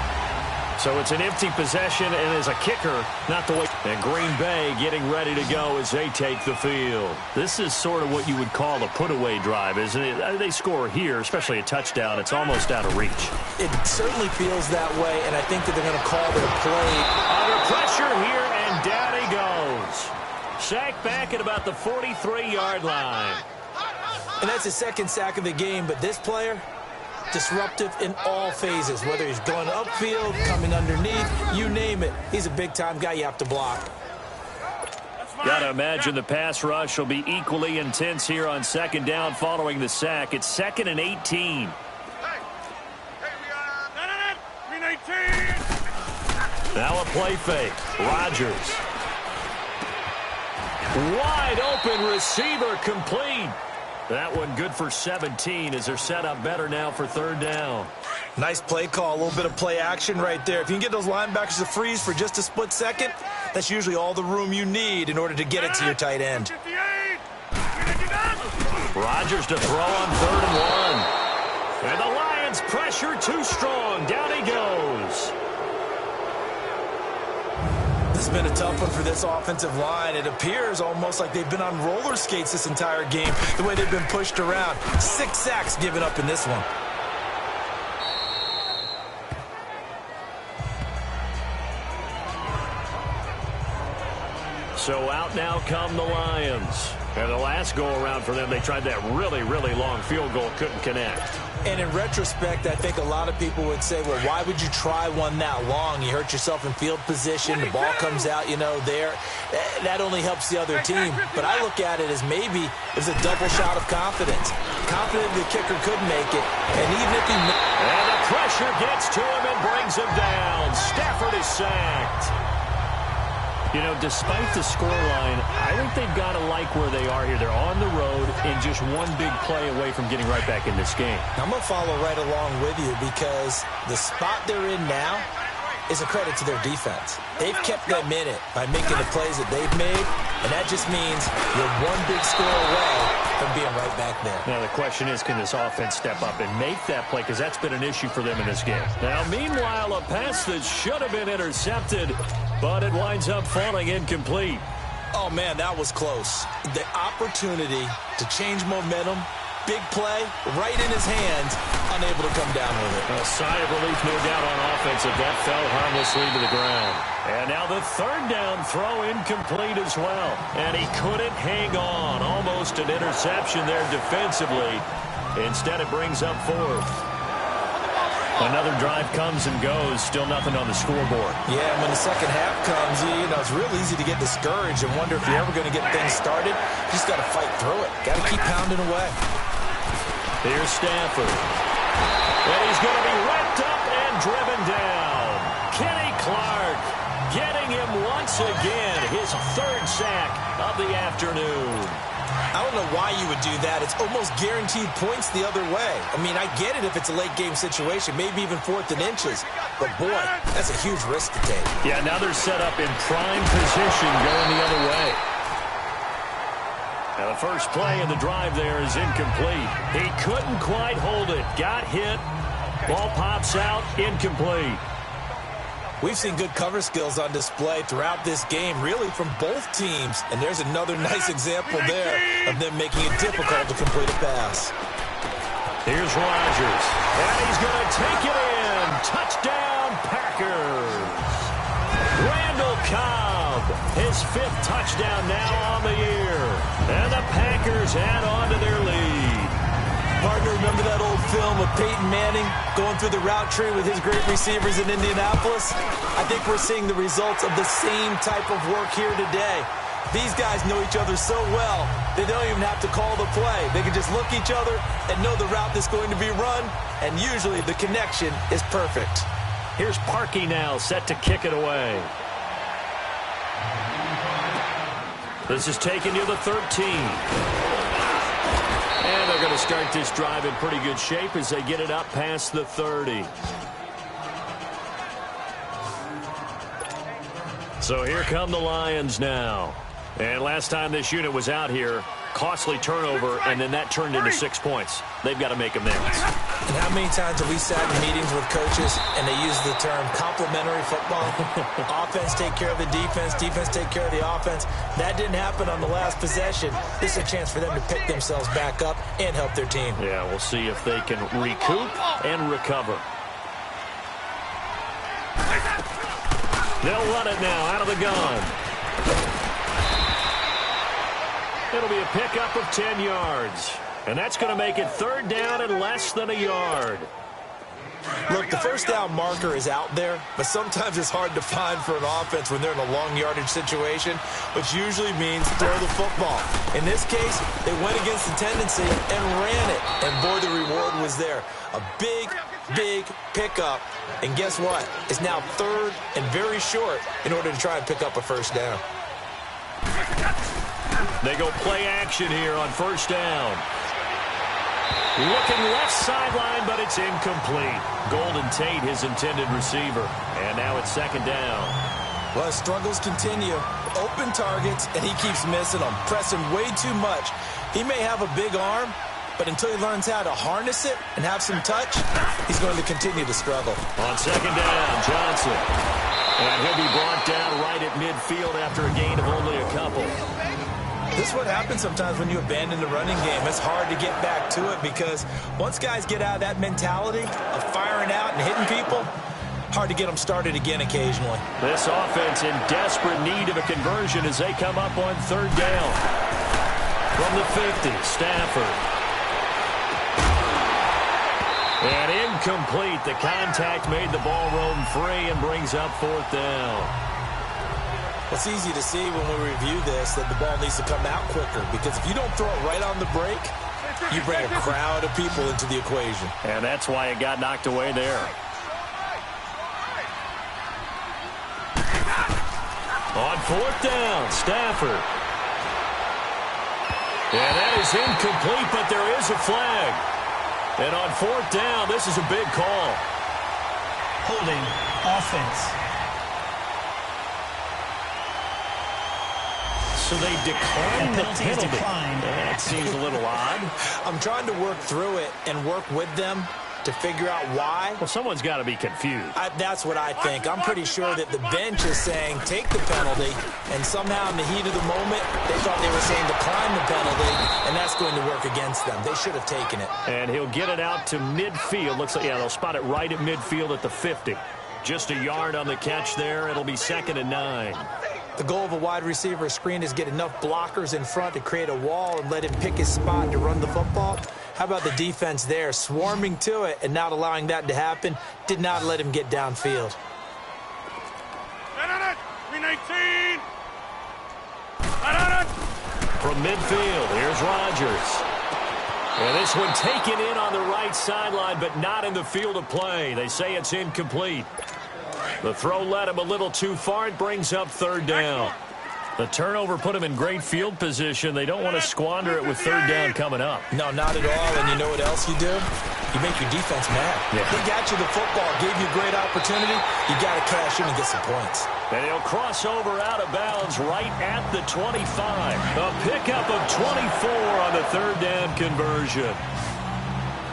So it's an empty possession, and as a kicker, not the way. And Green Bay getting ready to go as they take the field. This is sort of what you would call a put-away drive, isn't it? They score here, especially a touchdown. It's almost out of reach. It certainly feels that way, and I think that they're going to call their play. Under pressure here, and down he goes. Sacked back at about the 43-yard line. And that's his 2nd sack of the game, but this player, disruptive in all phases, whether he's going upfield, coming underneath, you name it. He's a big-time guy you have to block. Got to imagine the pass rush will be equally intense here on 2nd down following the sack. It's 2nd and 18. Now a play fake. Rodgers. Wide open receiver complete. That one good for 17 as they're set up better now for 3rd down. Nice play call, a little bit of play action right there. If you can get those linebackers to freeze for just a split second, that's usually all the room you need in order to get it to your tight end. Rodgers to throw on 3rd and 1. And the Lions pressure too strong. Down he goes. This has been a tough one for this offensive line. It appears almost like they've been on roller skates this entire game, the way they've been pushed around. 6 sacks given up in this one. So out now come the Lions. And the last go-around for them, they tried that really, really long field goal, couldn't connect. And in retrospect, I think a lot of people would say, well, why would you try one that long? You hurt yourself in field position. The ball comes out, there. That only helps the other team. But I look at it as maybe it's a double shot of confidence. Confident the kicker could make it. And even if he... And the pressure gets to him and brings him down. Stafford is sacked. Despite the scoreline, I think they've got to like where they are here. They're on the road and just one big play away from getting right back in this game. I'm going to follow right along with you because the spot they're in now is a credit to their defense. They've kept them in it by making the plays that they've made, and that just means you're one big score away from being right back there. Now the question is, can this offense step up and make that play? Because that's been an issue for them in this game. Now, meanwhile, a pass that should have been intercepted, but it winds up falling incomplete. Oh, man, that was close. The opportunity to change momentum, big play, right in his hands, unable to come down with it. A sigh of relief, no doubt, on offense if that fell harmlessly to the ground. And now the 3rd down throw incomplete as well. And he couldn't hang on. Almost an interception there defensively. Instead, it brings up 4th. Another drive comes and goes. Still nothing on the scoreboard. Yeah, and when the second half comes, it's real easy to get discouraged and wonder if you're ever going to get things started. You just got to fight through it. Got to keep pounding away. Here's Stafford. And he's going to be wrapped up and driven down. Kenny Clark getting him once again. His 3rd sack of the afternoon. I don't know why you would do that. It's almost guaranteed points the other way. I mean, I get it if it's a late game situation, maybe even 4th and inches. But, boy, that's a huge risk to take. Yeah, now they're set up in prime position going the other way. Now the first play of the drive there is incomplete. He couldn't quite hold it. Got hit. Ball pops out. Incomplete. We've seen good cover skills on display throughout this game, really from both teams. And there's another nice example there of them making it difficult to complete a pass. Here's Rodgers. And he's going to take it in. Touchdown, Packers. Randall Cobb, his 5th touchdown now on the year. And the Packers add on to their lead. Partner, remember that old film of Peyton Manning going through the route tree with his great receivers in Indianapolis? I think we're seeing the results of the same type of work here today. These guys know each other so well, they don't even have to call the play. They can just look each other and know the route that's going to be run, and usually the connection is perfect. Here's Parkey now, set to kick it away. This is taken near the 13. And they're going to start this drive in pretty good shape as they get it up past the 30. So here come the Lions now. And last time this unit was out here, costly turnover, and then that turned into 6 points. They've got to make amends. And how many times have we sat in meetings with coaches and they use the term complementary football? Offense take care of the defense, defense take care of the offense. That didn't happen on the last possession. This is a chance for them to pick themselves back up and help their team. Yeah, we'll see if they can recoup and recover. They'll run it now out of the gun. It'll be a pickup of 10 yards. And that's going to make it 3rd down and less than a yard. Look, the first down marker is out there, but sometimes it's hard to find for an offense when they're in a long yardage situation, which usually means throw the football. In this case, they went against the tendency and ran it. And boy, the reward was there. A big, big pickup. And guess what? It's now 3rd and very short in order to try and pick up a first down. They go play action here on 1st down. Looking left sideline, but it's incomplete. Golden Tate, his intended receiver. And now it's 2nd down. Well, struggles continue. Open targets, and he keeps missing them. Pressing way too much. He may have a big arm, but until he learns how to harness it and have some touch, he's going to continue to struggle. On 2nd down, Johnson. And he'll be brought down right at midfield after a gain of only a couple. This is what happens sometimes when you abandon the running game. It's hard to get back to it because once guys get out of that mentality of firing out and hitting people, hard to get them started again occasionally. This offense in desperate need of a conversion as they come up on 3rd down. From the 50, Stafford. And incomplete. The contact made the ball roam free and brings up 4th down. It's easy to see when we review this that the ball needs to come out quicker because if you don't throw it right on the break, you bring a crowd of people into the equation. And that's why it got knocked away there. On 4th down, Stafford. And that is incomplete, but there is a flag. And on 4th down, this is a big call. Holding offense. So they declined the penalty. Declined. That seems a little odd. I'm trying to work through it and work with them to figure out why. Well, someone's got to be confused. That's what I think. I'm pretty sure that the bench is saying take the penalty, and somehow in the heat of the moment, they thought they were saying decline the penalty, and that's going to work against them. They should have taken it. And he'll get it out to midfield. Looks like, yeah, they'll spot it right at midfield at the 50. Just a yard on the catch there. It'll be 2nd and 9. The goal of a wide receiver screen is get enough blockers in front to create a wall and let him pick his spot to run the football. How about the defense there, swarming to it and not allowing that to happen? Did not let him get downfield. 319. From midfield, here's Rodgers. And this one taken in on the right sideline, but not in the field of play. They say it's incomplete. The throw led him a little too far. It brings up 3rd down. The turnover put him in great field position. They don't want to squander it with 3rd down coming up. No, not at all. And you know what else you do? You make your defense mad. Yeah. They got you the football, gave you a great opportunity. You got to cash in and get some points. And he'll cross over out of bounds right at the 25. A pickup of 24 on the 3rd down conversion.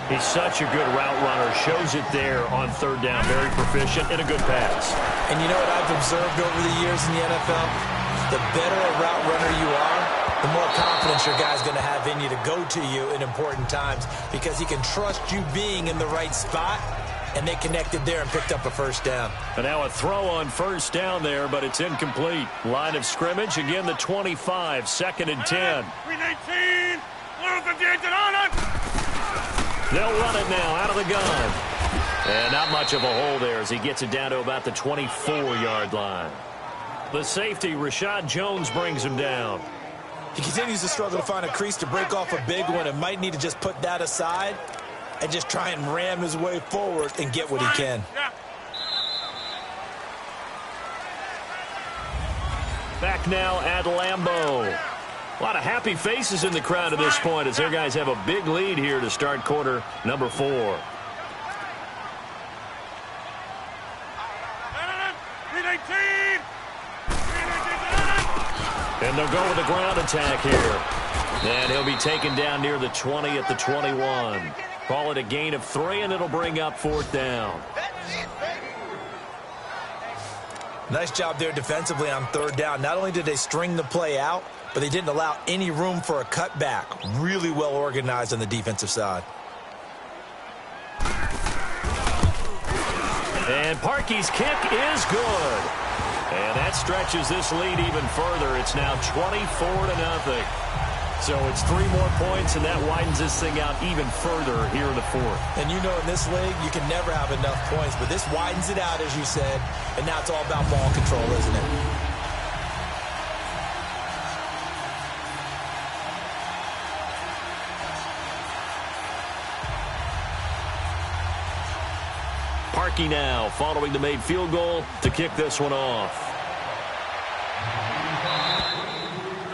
He's such a good route runner. Shows it there on 3rd down. Very proficient and a good pass. And you know what I've observed over the years in the NFL? The better a route runner you are, the more confidence your guy's going to have in you to go to you in important times because he can trust you being in the right spot, and they connected there and picked up a 1st down. And now a throw on 1st down there, but it's incomplete. Line of scrimmage, again the 25, 2nd and 10. 319. They'll run it now out of the gun. And not much of a hole there as he gets it down to about the 24-yard line. The safety, Rashad Jones, brings him down. He continues to struggle to find a crease to break off a big one and might need to just put that aside and just try and ram his way forward and get what he can. Back now at Lambeau. A lot of happy faces in the crowd at this point as their guys have a big lead here to start quarter number 4. And they'll go with a ground attack here. And he'll be taken down near the 20 at the 21. Call it a gain of 3, and it'll bring up 4th down. Nice job there defensively on 3rd down. Not only did they string the play out, but they didn't allow any room for a cutback. Really well organized on the defensive side. And Parkey's kick is good. And that stretches this lead even further. It's now 24-0. So it's 3 more points, and that widens this thing out even further here in the 4th. And you know in this league, you can never have enough points, but this widens it out, as you said, and now it's all about ball control, isn't it? Parkey now following the made field goal to kick this one off.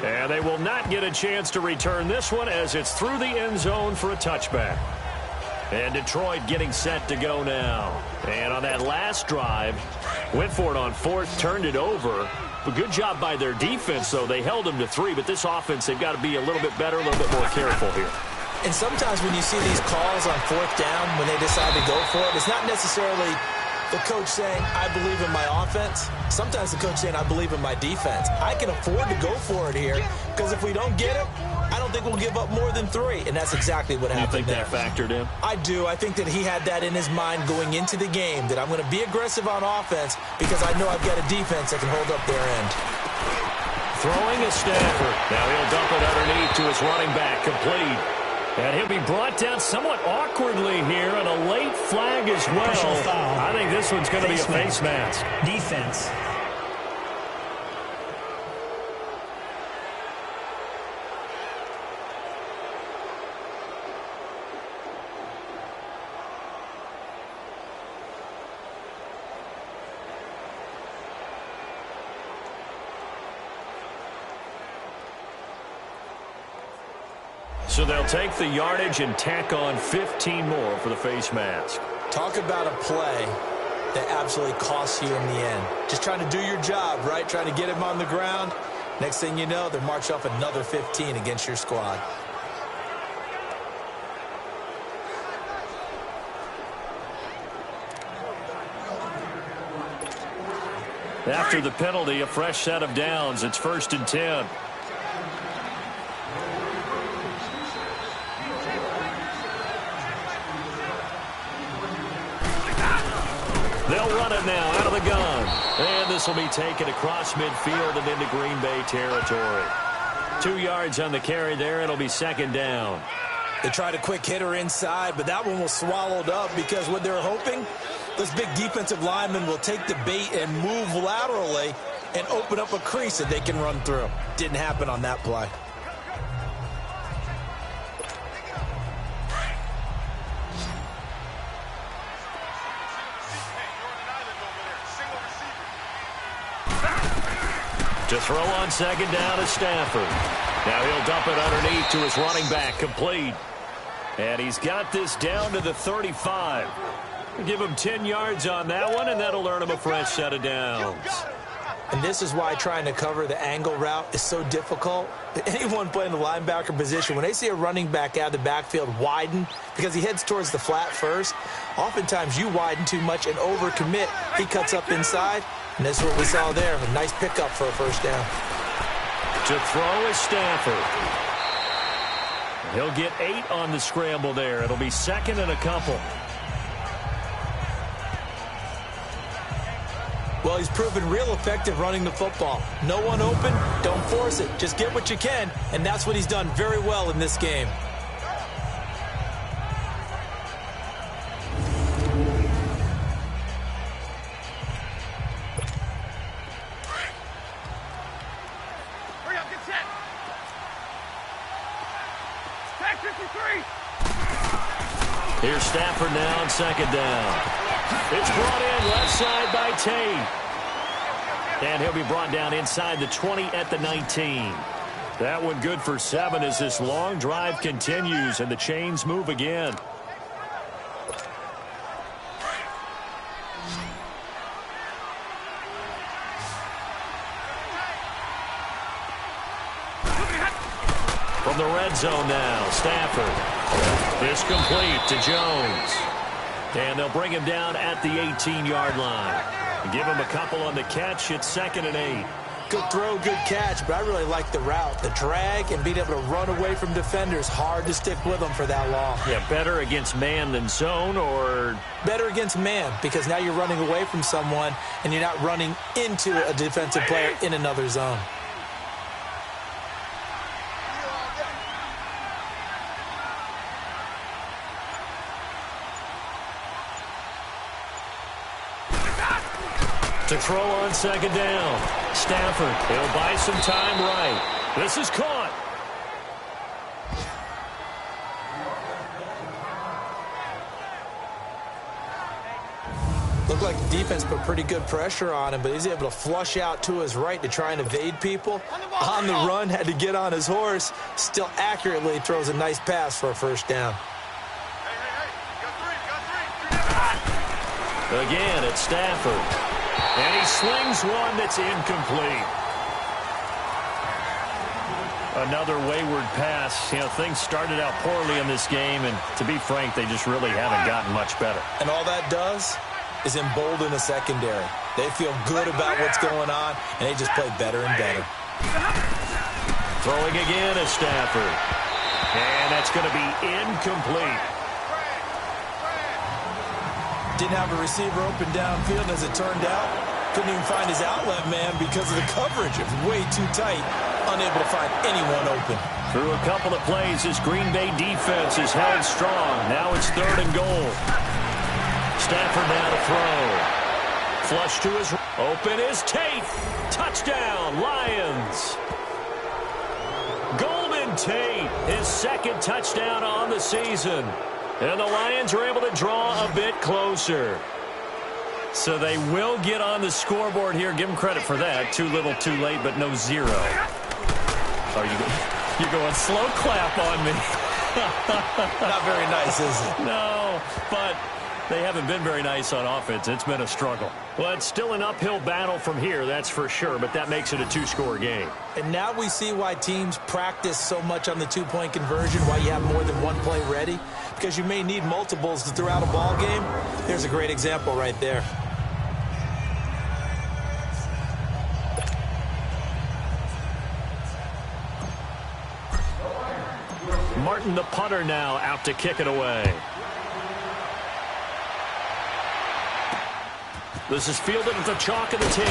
And they will not get a chance to return this one as it's through the end zone for a touchback. And Detroit getting set to go now. And on that last drive, went for it on 4th, turned it over. A good job by their defense, though. They held them to 3, but this offense, they've got to be a little bit better, a little bit more careful here. And sometimes when you see these calls on 4th down, when they decide to go for it, it's not necessarily the coach saying, I believe in my offense. Sometimes the coach saying, I believe in my defense. I can afford to go for it here because if we don't get it, I don't think we'll give up more than 3. And that's exactly what happened there. You think that factored in? I do. I think that he had that in his mind going into the game, that I'm going to be aggressive on offense because I know I've got a defense that can hold up their end. Throwing is Stafford. Now he'll dump it underneath to his running back, complete. And he'll be brought down somewhat awkwardly here, and a late flag as well. I think this one's going to be a face mask. Defense. So they'll take the yardage and tack on 15 more for the face mask. Talk about a play that absolutely costs you in the end. Just trying to do your job, right? Trying to get him on the ground. Next thing you know, they march off another 15 against your squad. After the penalty, a fresh set of downs. It's 1st and 10. They'll run it now out of the gun. And this will be taken across midfield and into Green Bay territory. 2 yards on the carry there. It'll be 2nd down. They tried a quick hitter inside, but that one was swallowed up because what they're hoping, this big defensive lineman will take the bait and move laterally and open up a crease that they can run through. Didn't happen on that play. To throw on 2nd down is Stafford. Now he'll dump it underneath to his running back, complete. And he's got this down to the 35. Give him 10 yards on that one, and that'll earn him a fresh set of downs. And this is why trying to cover the angle route is so difficult. Anyone playing the linebacker position, when they see a running back out of the backfield widen because he heads towards the flat first, oftentimes you widen too much and overcommit. He cuts up inside, and this is what we saw there. A nice pickup for a 1st down. To throw is Stafford. He'll get 8 on the scramble there. It'll be 2nd and a couple. Well, he's proven real effective running the football. No one open, don't force it. Just get what you can, and that's what he's done very well in this game. Here's Stafford now on second down. It's brought in left side by Tate. And he'll be brought down inside the 20 at the 19. That one good for 7 as this long drive continues and the chains move again. From the red zone now, Stafford. It's complete to Jones. And they'll bring him down at the 18-yard line. Give him a couple on the catch. It's 2nd and 8. Good throw, good catch, but I really like the route. The drag and being able to run away from defenders, hard to stick with them for that long. Yeah, better against man than zone, or? Better against man, because now you're running away from someone and you're not running into a defensive player in another zone. To throw on second down. Stafford, he'll buy some time right. This is caught. Looked like the defense put pretty good pressure on him, but he's able to flush out to his right to try and evade people. On the run, had to get on his horse. Still accurately throws a nice pass for a first down. Again, it's Stafford. And he slings one that's incomplete. Another wayward pass. You know, things started out poorly in this game, and to be frank, they just really haven't gotten much better. And all that does is embolden the secondary. They feel good about what's going on, and they just play better and better. Throwing again is Stafford. And that's going to be incomplete. Didn't have a receiver open downfield, as it turned out. Couldn't even find his outlet man because of the coverage. It was way too tight. Unable to find anyone open. Through a couple of plays, this Green Bay defense is held strong. Now it's 3rd and goal. Stafford now to throw. Flush to his open is Tate. Touchdown, Lions. Golden Tate, his 2nd touchdown on the season. And the Lions are able to draw a bit closer. So they will get on the scoreboard here. Give them credit for that. Too little, too late, but no 0. Oh, you're going slow clap on me. Not very nice, is it? No, but they haven't been very nice on offense. It's been a struggle. Well, it's still an uphill battle from here, that's for sure, but that makes it a 2-score game. And now we see why teams practice so much on the 2-point conversion, why you have more than one play ready, because you may need multiples throughout a ball game. Here's a great example right there. Martin, the punter, now out to kick it away. This is fielded at the chalk of the 10.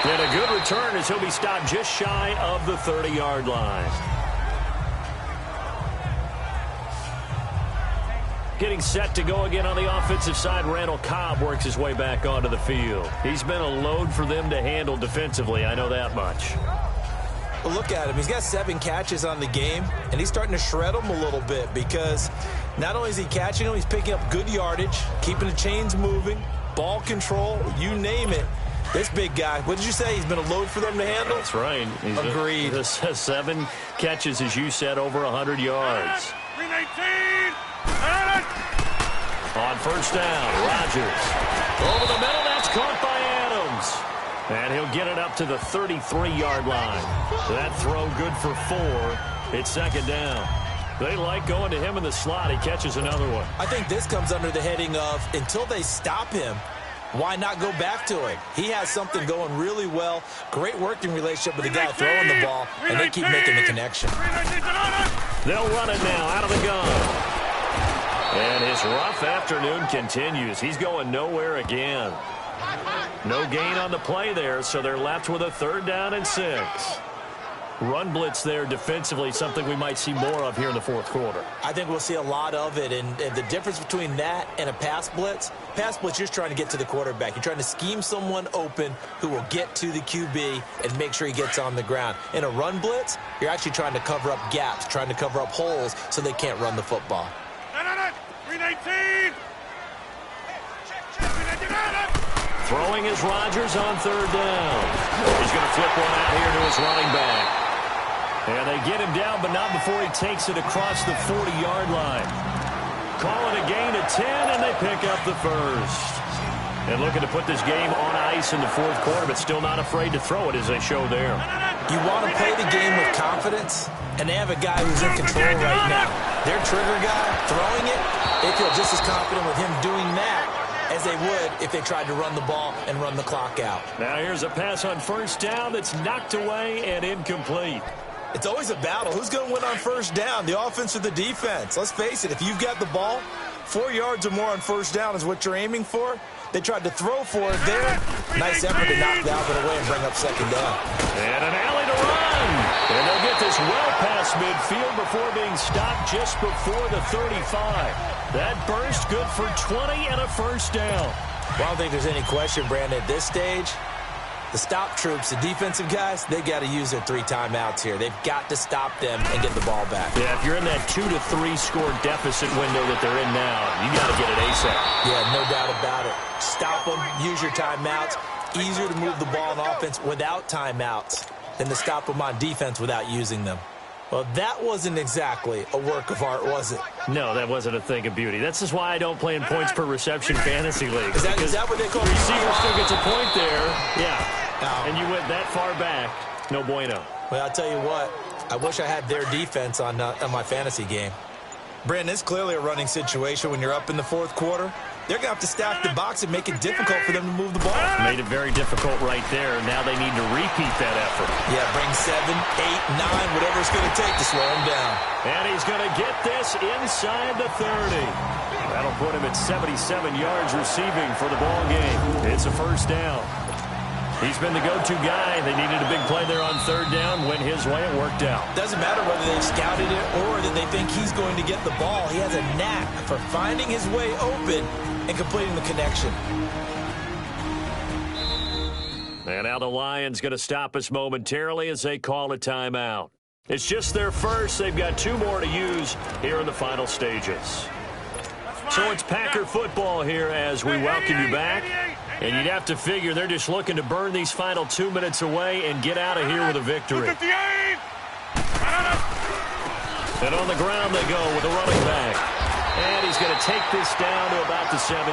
And a good return as he'll be stopped just shy of the 30-yard line. Getting set to go again on the offensive side, Randall Cobb works his way back onto the field. He's been a load for them to handle defensively, I know that much. Well, look at him. He's got 7 catches on the game, and he's starting to shred them a little bit because not only is he catching them, he's picking up good yardage, keeping the chains moving, ball control, you name it. This big guy, what did you say? He's been a load for them to handle? That's right. Agreed. This has 7 catches, as you said, over 100 yards. 319. On first down, Rodgers. Over the middle, that's caught by Adams. And he'll get it up to the 33-yard line. That throw good for 4. It's 2nd down. They like going to him in the slot. He catches another one. I think this comes under the heading of until they stop him, why not go back to him? He has something going really well. Great working relationship with the guy throwing the ball, and they keep making the connection. They'll run it now out of the gun. And his rough afternoon continues. He's going nowhere again. No gain on the play there, so they're left with a 3rd down and 6. Run blitz there defensively, something we might see more of here in the fourth quarter. I think we'll see a lot of it, and the difference between that and a pass blitz, you're just trying to get to the quarterback. You're trying to scheme someone open who will get to the QB and make sure he gets on the ground. In a run blitz, you're actually trying to cover up gaps, trying to cover up holes so they can't run the football. 319! Throwing is Rodgers on third down. He's going to flip one out here to his running back. And they get him down, but not before he takes it across the 40-yard line. Call it a gain of 10, and they pick up the first. And looking to put this game on ice in the fourth quarter, but still not afraid to throw it as they show there. You want to play the game with confidence, and they have a guy who's in control right now. Their trigger guy throwing it, they feel just as confident with him doing that as they would if they tried to run the ball and run the clock out. Now here's a pass on first down that's knocked away and incomplete. It's always a battle. Who's going to win on first down, the offense or the defense? Let's face it, if you've got the ball, 4 yards or more on first down is what you're aiming for. They tried to throw for it there. Nice effort to knock Dalvin away and bring up second down. And an alley to run. And they'll get this well past midfield before being stopped just before the 35. That burst good for 20 and a first down. Well, I don't think there's any question, Brandon, at this stage. The stop troops, the defensive guys, they got to use their 3 timeouts here. They've got to stop them and get the ball back. Yeah, if you're in that 2 to 3 score deficit window that they're in now, you got to get it ASAP. Yeah, no doubt about it. Stop them, use your timeouts. Easier to move the ball on offense without timeouts than to stop them on defense without using them. Well, that wasn't exactly a work of art, was it? No, that wasn't a thing of beauty. That's just why I don't play in points per reception fantasy leagues. Is that what they call the receiver still gets a point there? Yeah. Oh. And you went that far back. No bueno. Well, I'll tell you what. I wish I had their defense on my fantasy game. Brandon, it's clearly a running situation when you're up in the fourth quarter. They're going to have to stack the box and make it difficult for them to move the ball. Made it very difficult right there. Now they need to repeat that effort. Yeah, bring 7, 8, 9, whatever it's going to take to slow him down. And he's going to get this inside the 30. That'll put him at 77 yards receiving for the ball game. It's a first down. He's been the go-to guy. They needed a big play there on third down. Went his way. It worked out. Doesn't matter whether they've scouted it or that they think he's going to get the ball. He has a knack for finding his way open and completing the connection. And now the Lions going to stop us momentarily as they call a timeout. It's just their first. They've got 2 more to use here in the final stages. So it's Packer football here as we welcome you back. And you'd have to figure they're just looking to burn these final 2 minutes away and get out of here with a victory. And on the ground they go with a running back. And he's going to take this down to about the 17.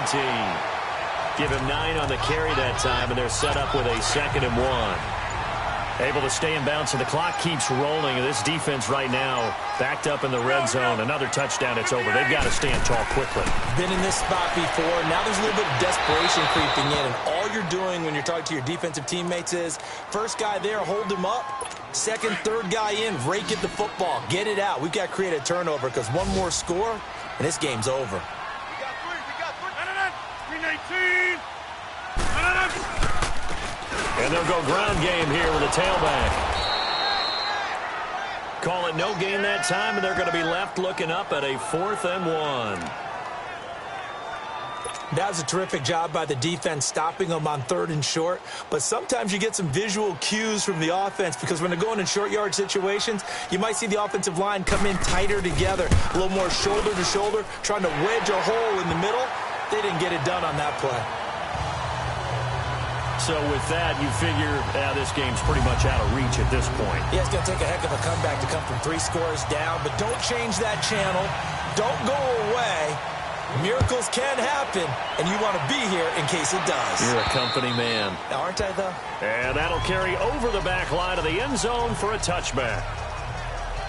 Give him 9 on the carry that time, and they're set up with a 2nd and 1. Able to stay in bounds, and the clock keeps rolling. And this defense right now backed up in the red zone. Another touchdown, it's over. They've got to stand tall quickly. Been in this spot before. Now there's a little bit of desperation creeping in, and all you're doing when you're talking to your defensive teammates is first guy there, hold him up. Second, third guy in, rake at the football. Get it out. We've got to create a turnover because one more score, and this game's over. We got 3. 319. And they'll go ground game here with a tailback. Call it no gain that time, and they're going to be left looking up at a 4th and 1. That was a terrific job by the defense stopping them on 3rd and short. But sometimes you get some visual cues from the offense because when they're going in short yard situations, you might see the offensive line come in tighter together, a little more shoulder to shoulder, trying to wedge a hole in the middle. They didn't get it done on that play. So with that, you figure this game's pretty much out of reach at this point. Yeah, it's going to take a heck of a comeback to come from 3 scores down, but don't change that channel. Don't go away. Miracles can happen, and you want to be here in case it does. You're a company man. Aren't I, though? And that'll carry over the back line of the end zone for a touchback.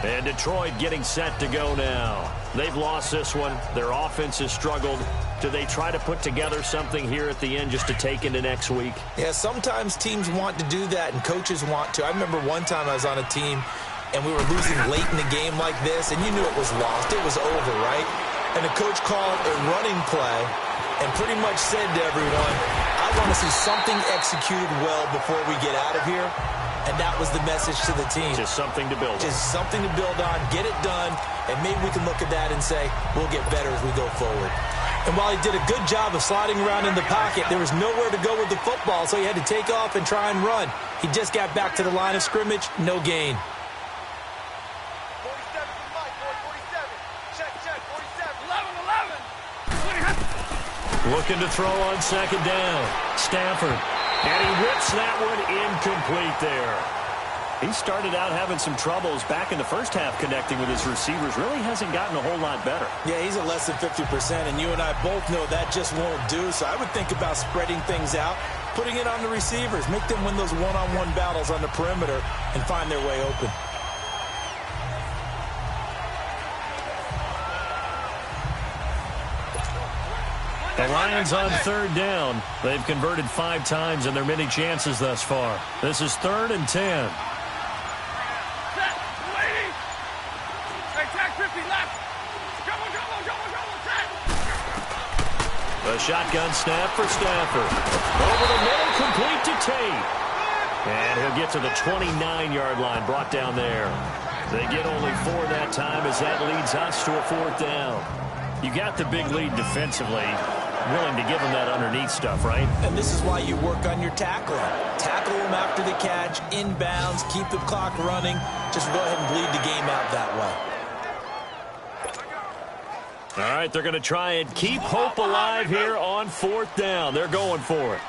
And Detroit getting set to go now. They've lost this one. Their offense has struggled. Do they try to put together something here at the end just to take into next week? Yeah, sometimes teams want to do that, and coaches want to. I remember one time I was on a team, and we were losing late in the game like this, and you knew it was lost. It was over, right? And the coach called a running play and pretty much said to everyone, I want to see something executed well before we get out of here. And that was the message to the team. Just something to build on. Just something to build on, get it done, and maybe we can look at that and say, we'll get better as we go forward. And while he did a good job of sliding around in the pocket, there was nowhere to go with the football, so he had to take off and try and run. He just got back to the line of scrimmage, no gain. 47 from Mike, boy, 47. Check, 47. 11. Looking to throw on second down. Stafford. And he whips that one incomplete there. He started out having some troubles back in the first half connecting with his receivers. Really hasn't gotten a whole lot better. Yeah, he's at less than 50%, and you and I both know that just won't do. So I would think about spreading things out, putting it on the receivers, make them win those one-on-one battles on the perimeter and find their way open. The Lions on third down. They've converted 5 times in their many chances thus far. This is 3rd and 10. Set. Waiting. Hey, tag 50 left. Double, set. The shotgun snap for Stafford. Over the middle, complete to Tate. And he'll get to the 29-yard line, brought down there. They get only 4 that time as that leads us to a 4th down. You got the big lead defensively. Willing to give them that underneath stuff, right? And this is why you work on your tackling. Tackle them after the catch, inbounds, keep the clock running. Just go ahead and bleed the game out that way. All right, they're going to try and keep hope alive here on 4th down. They're going for it.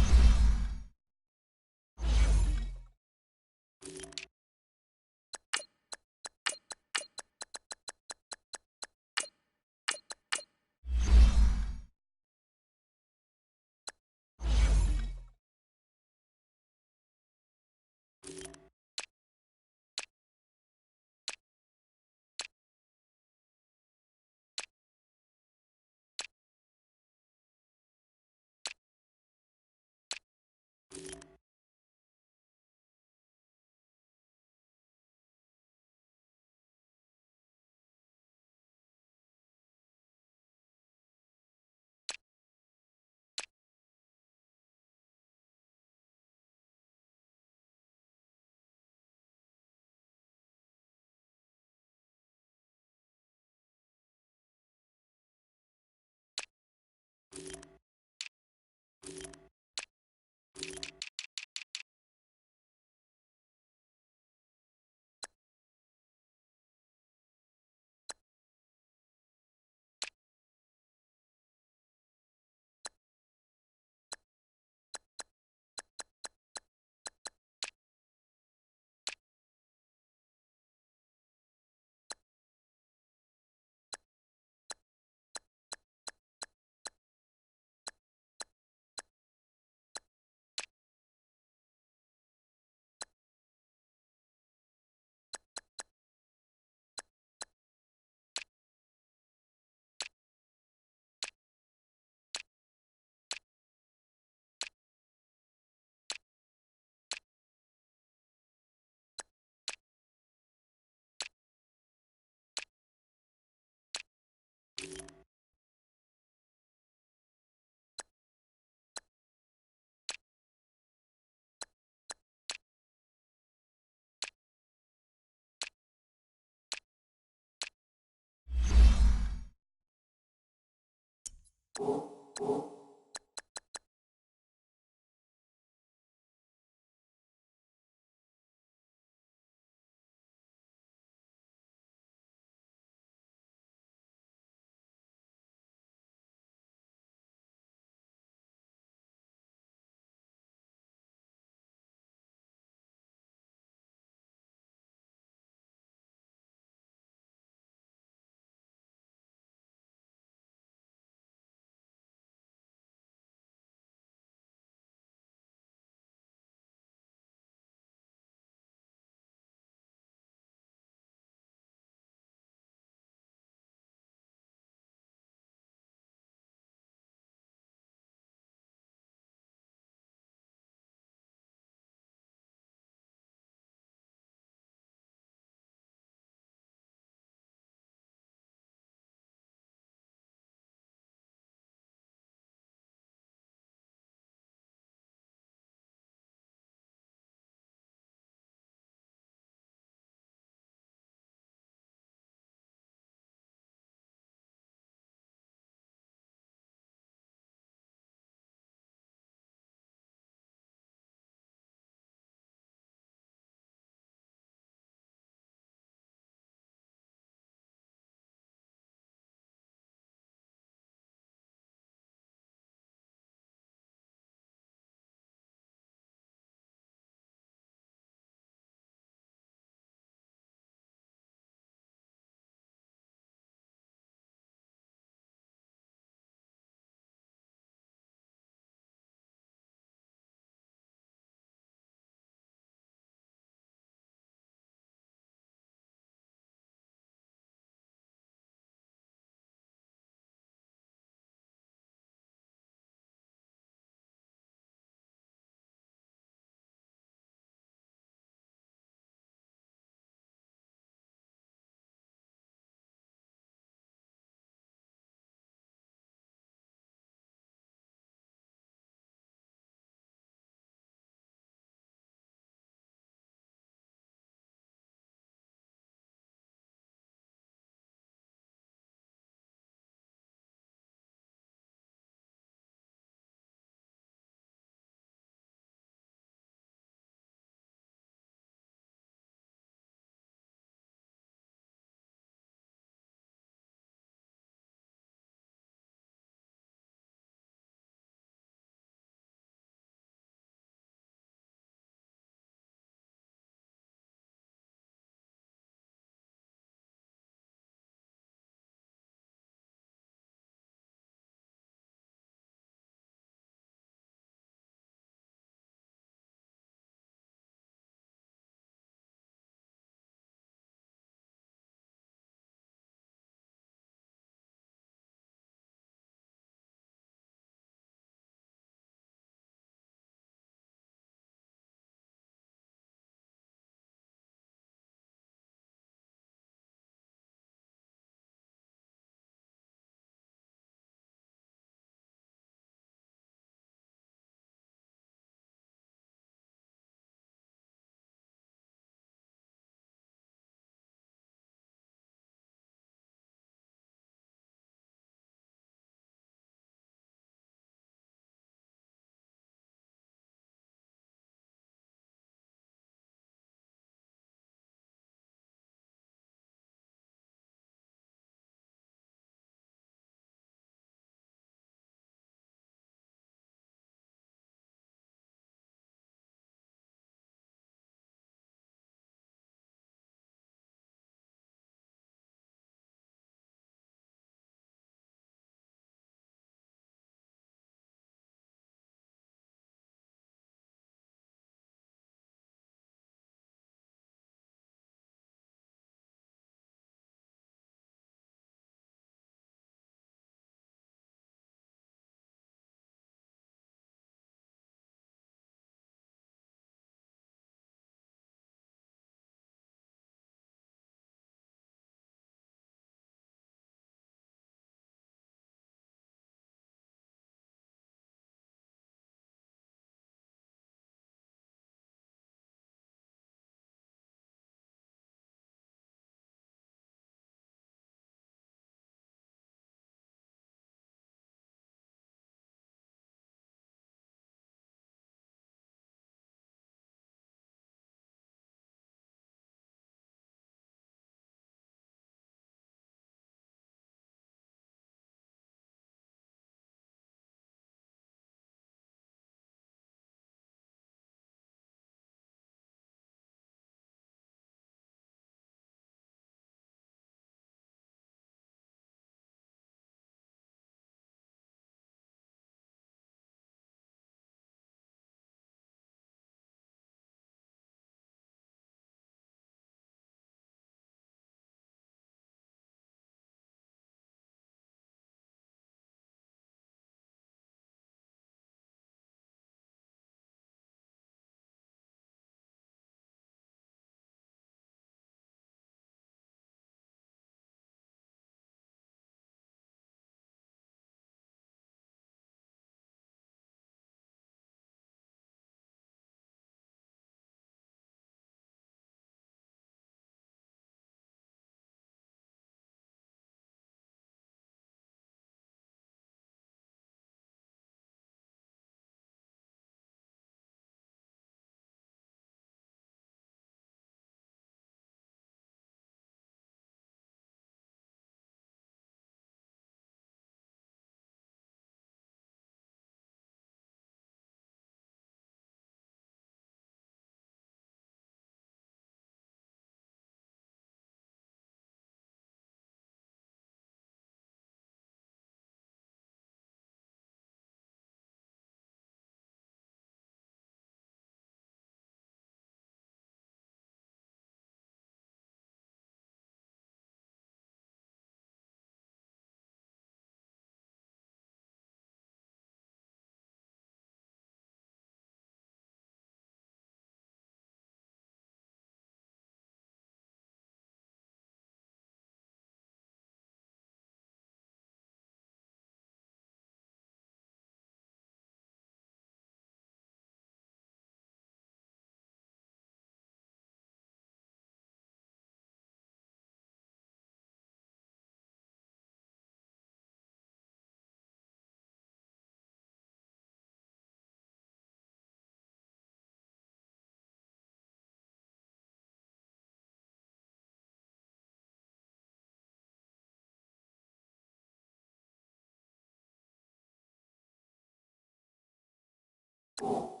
You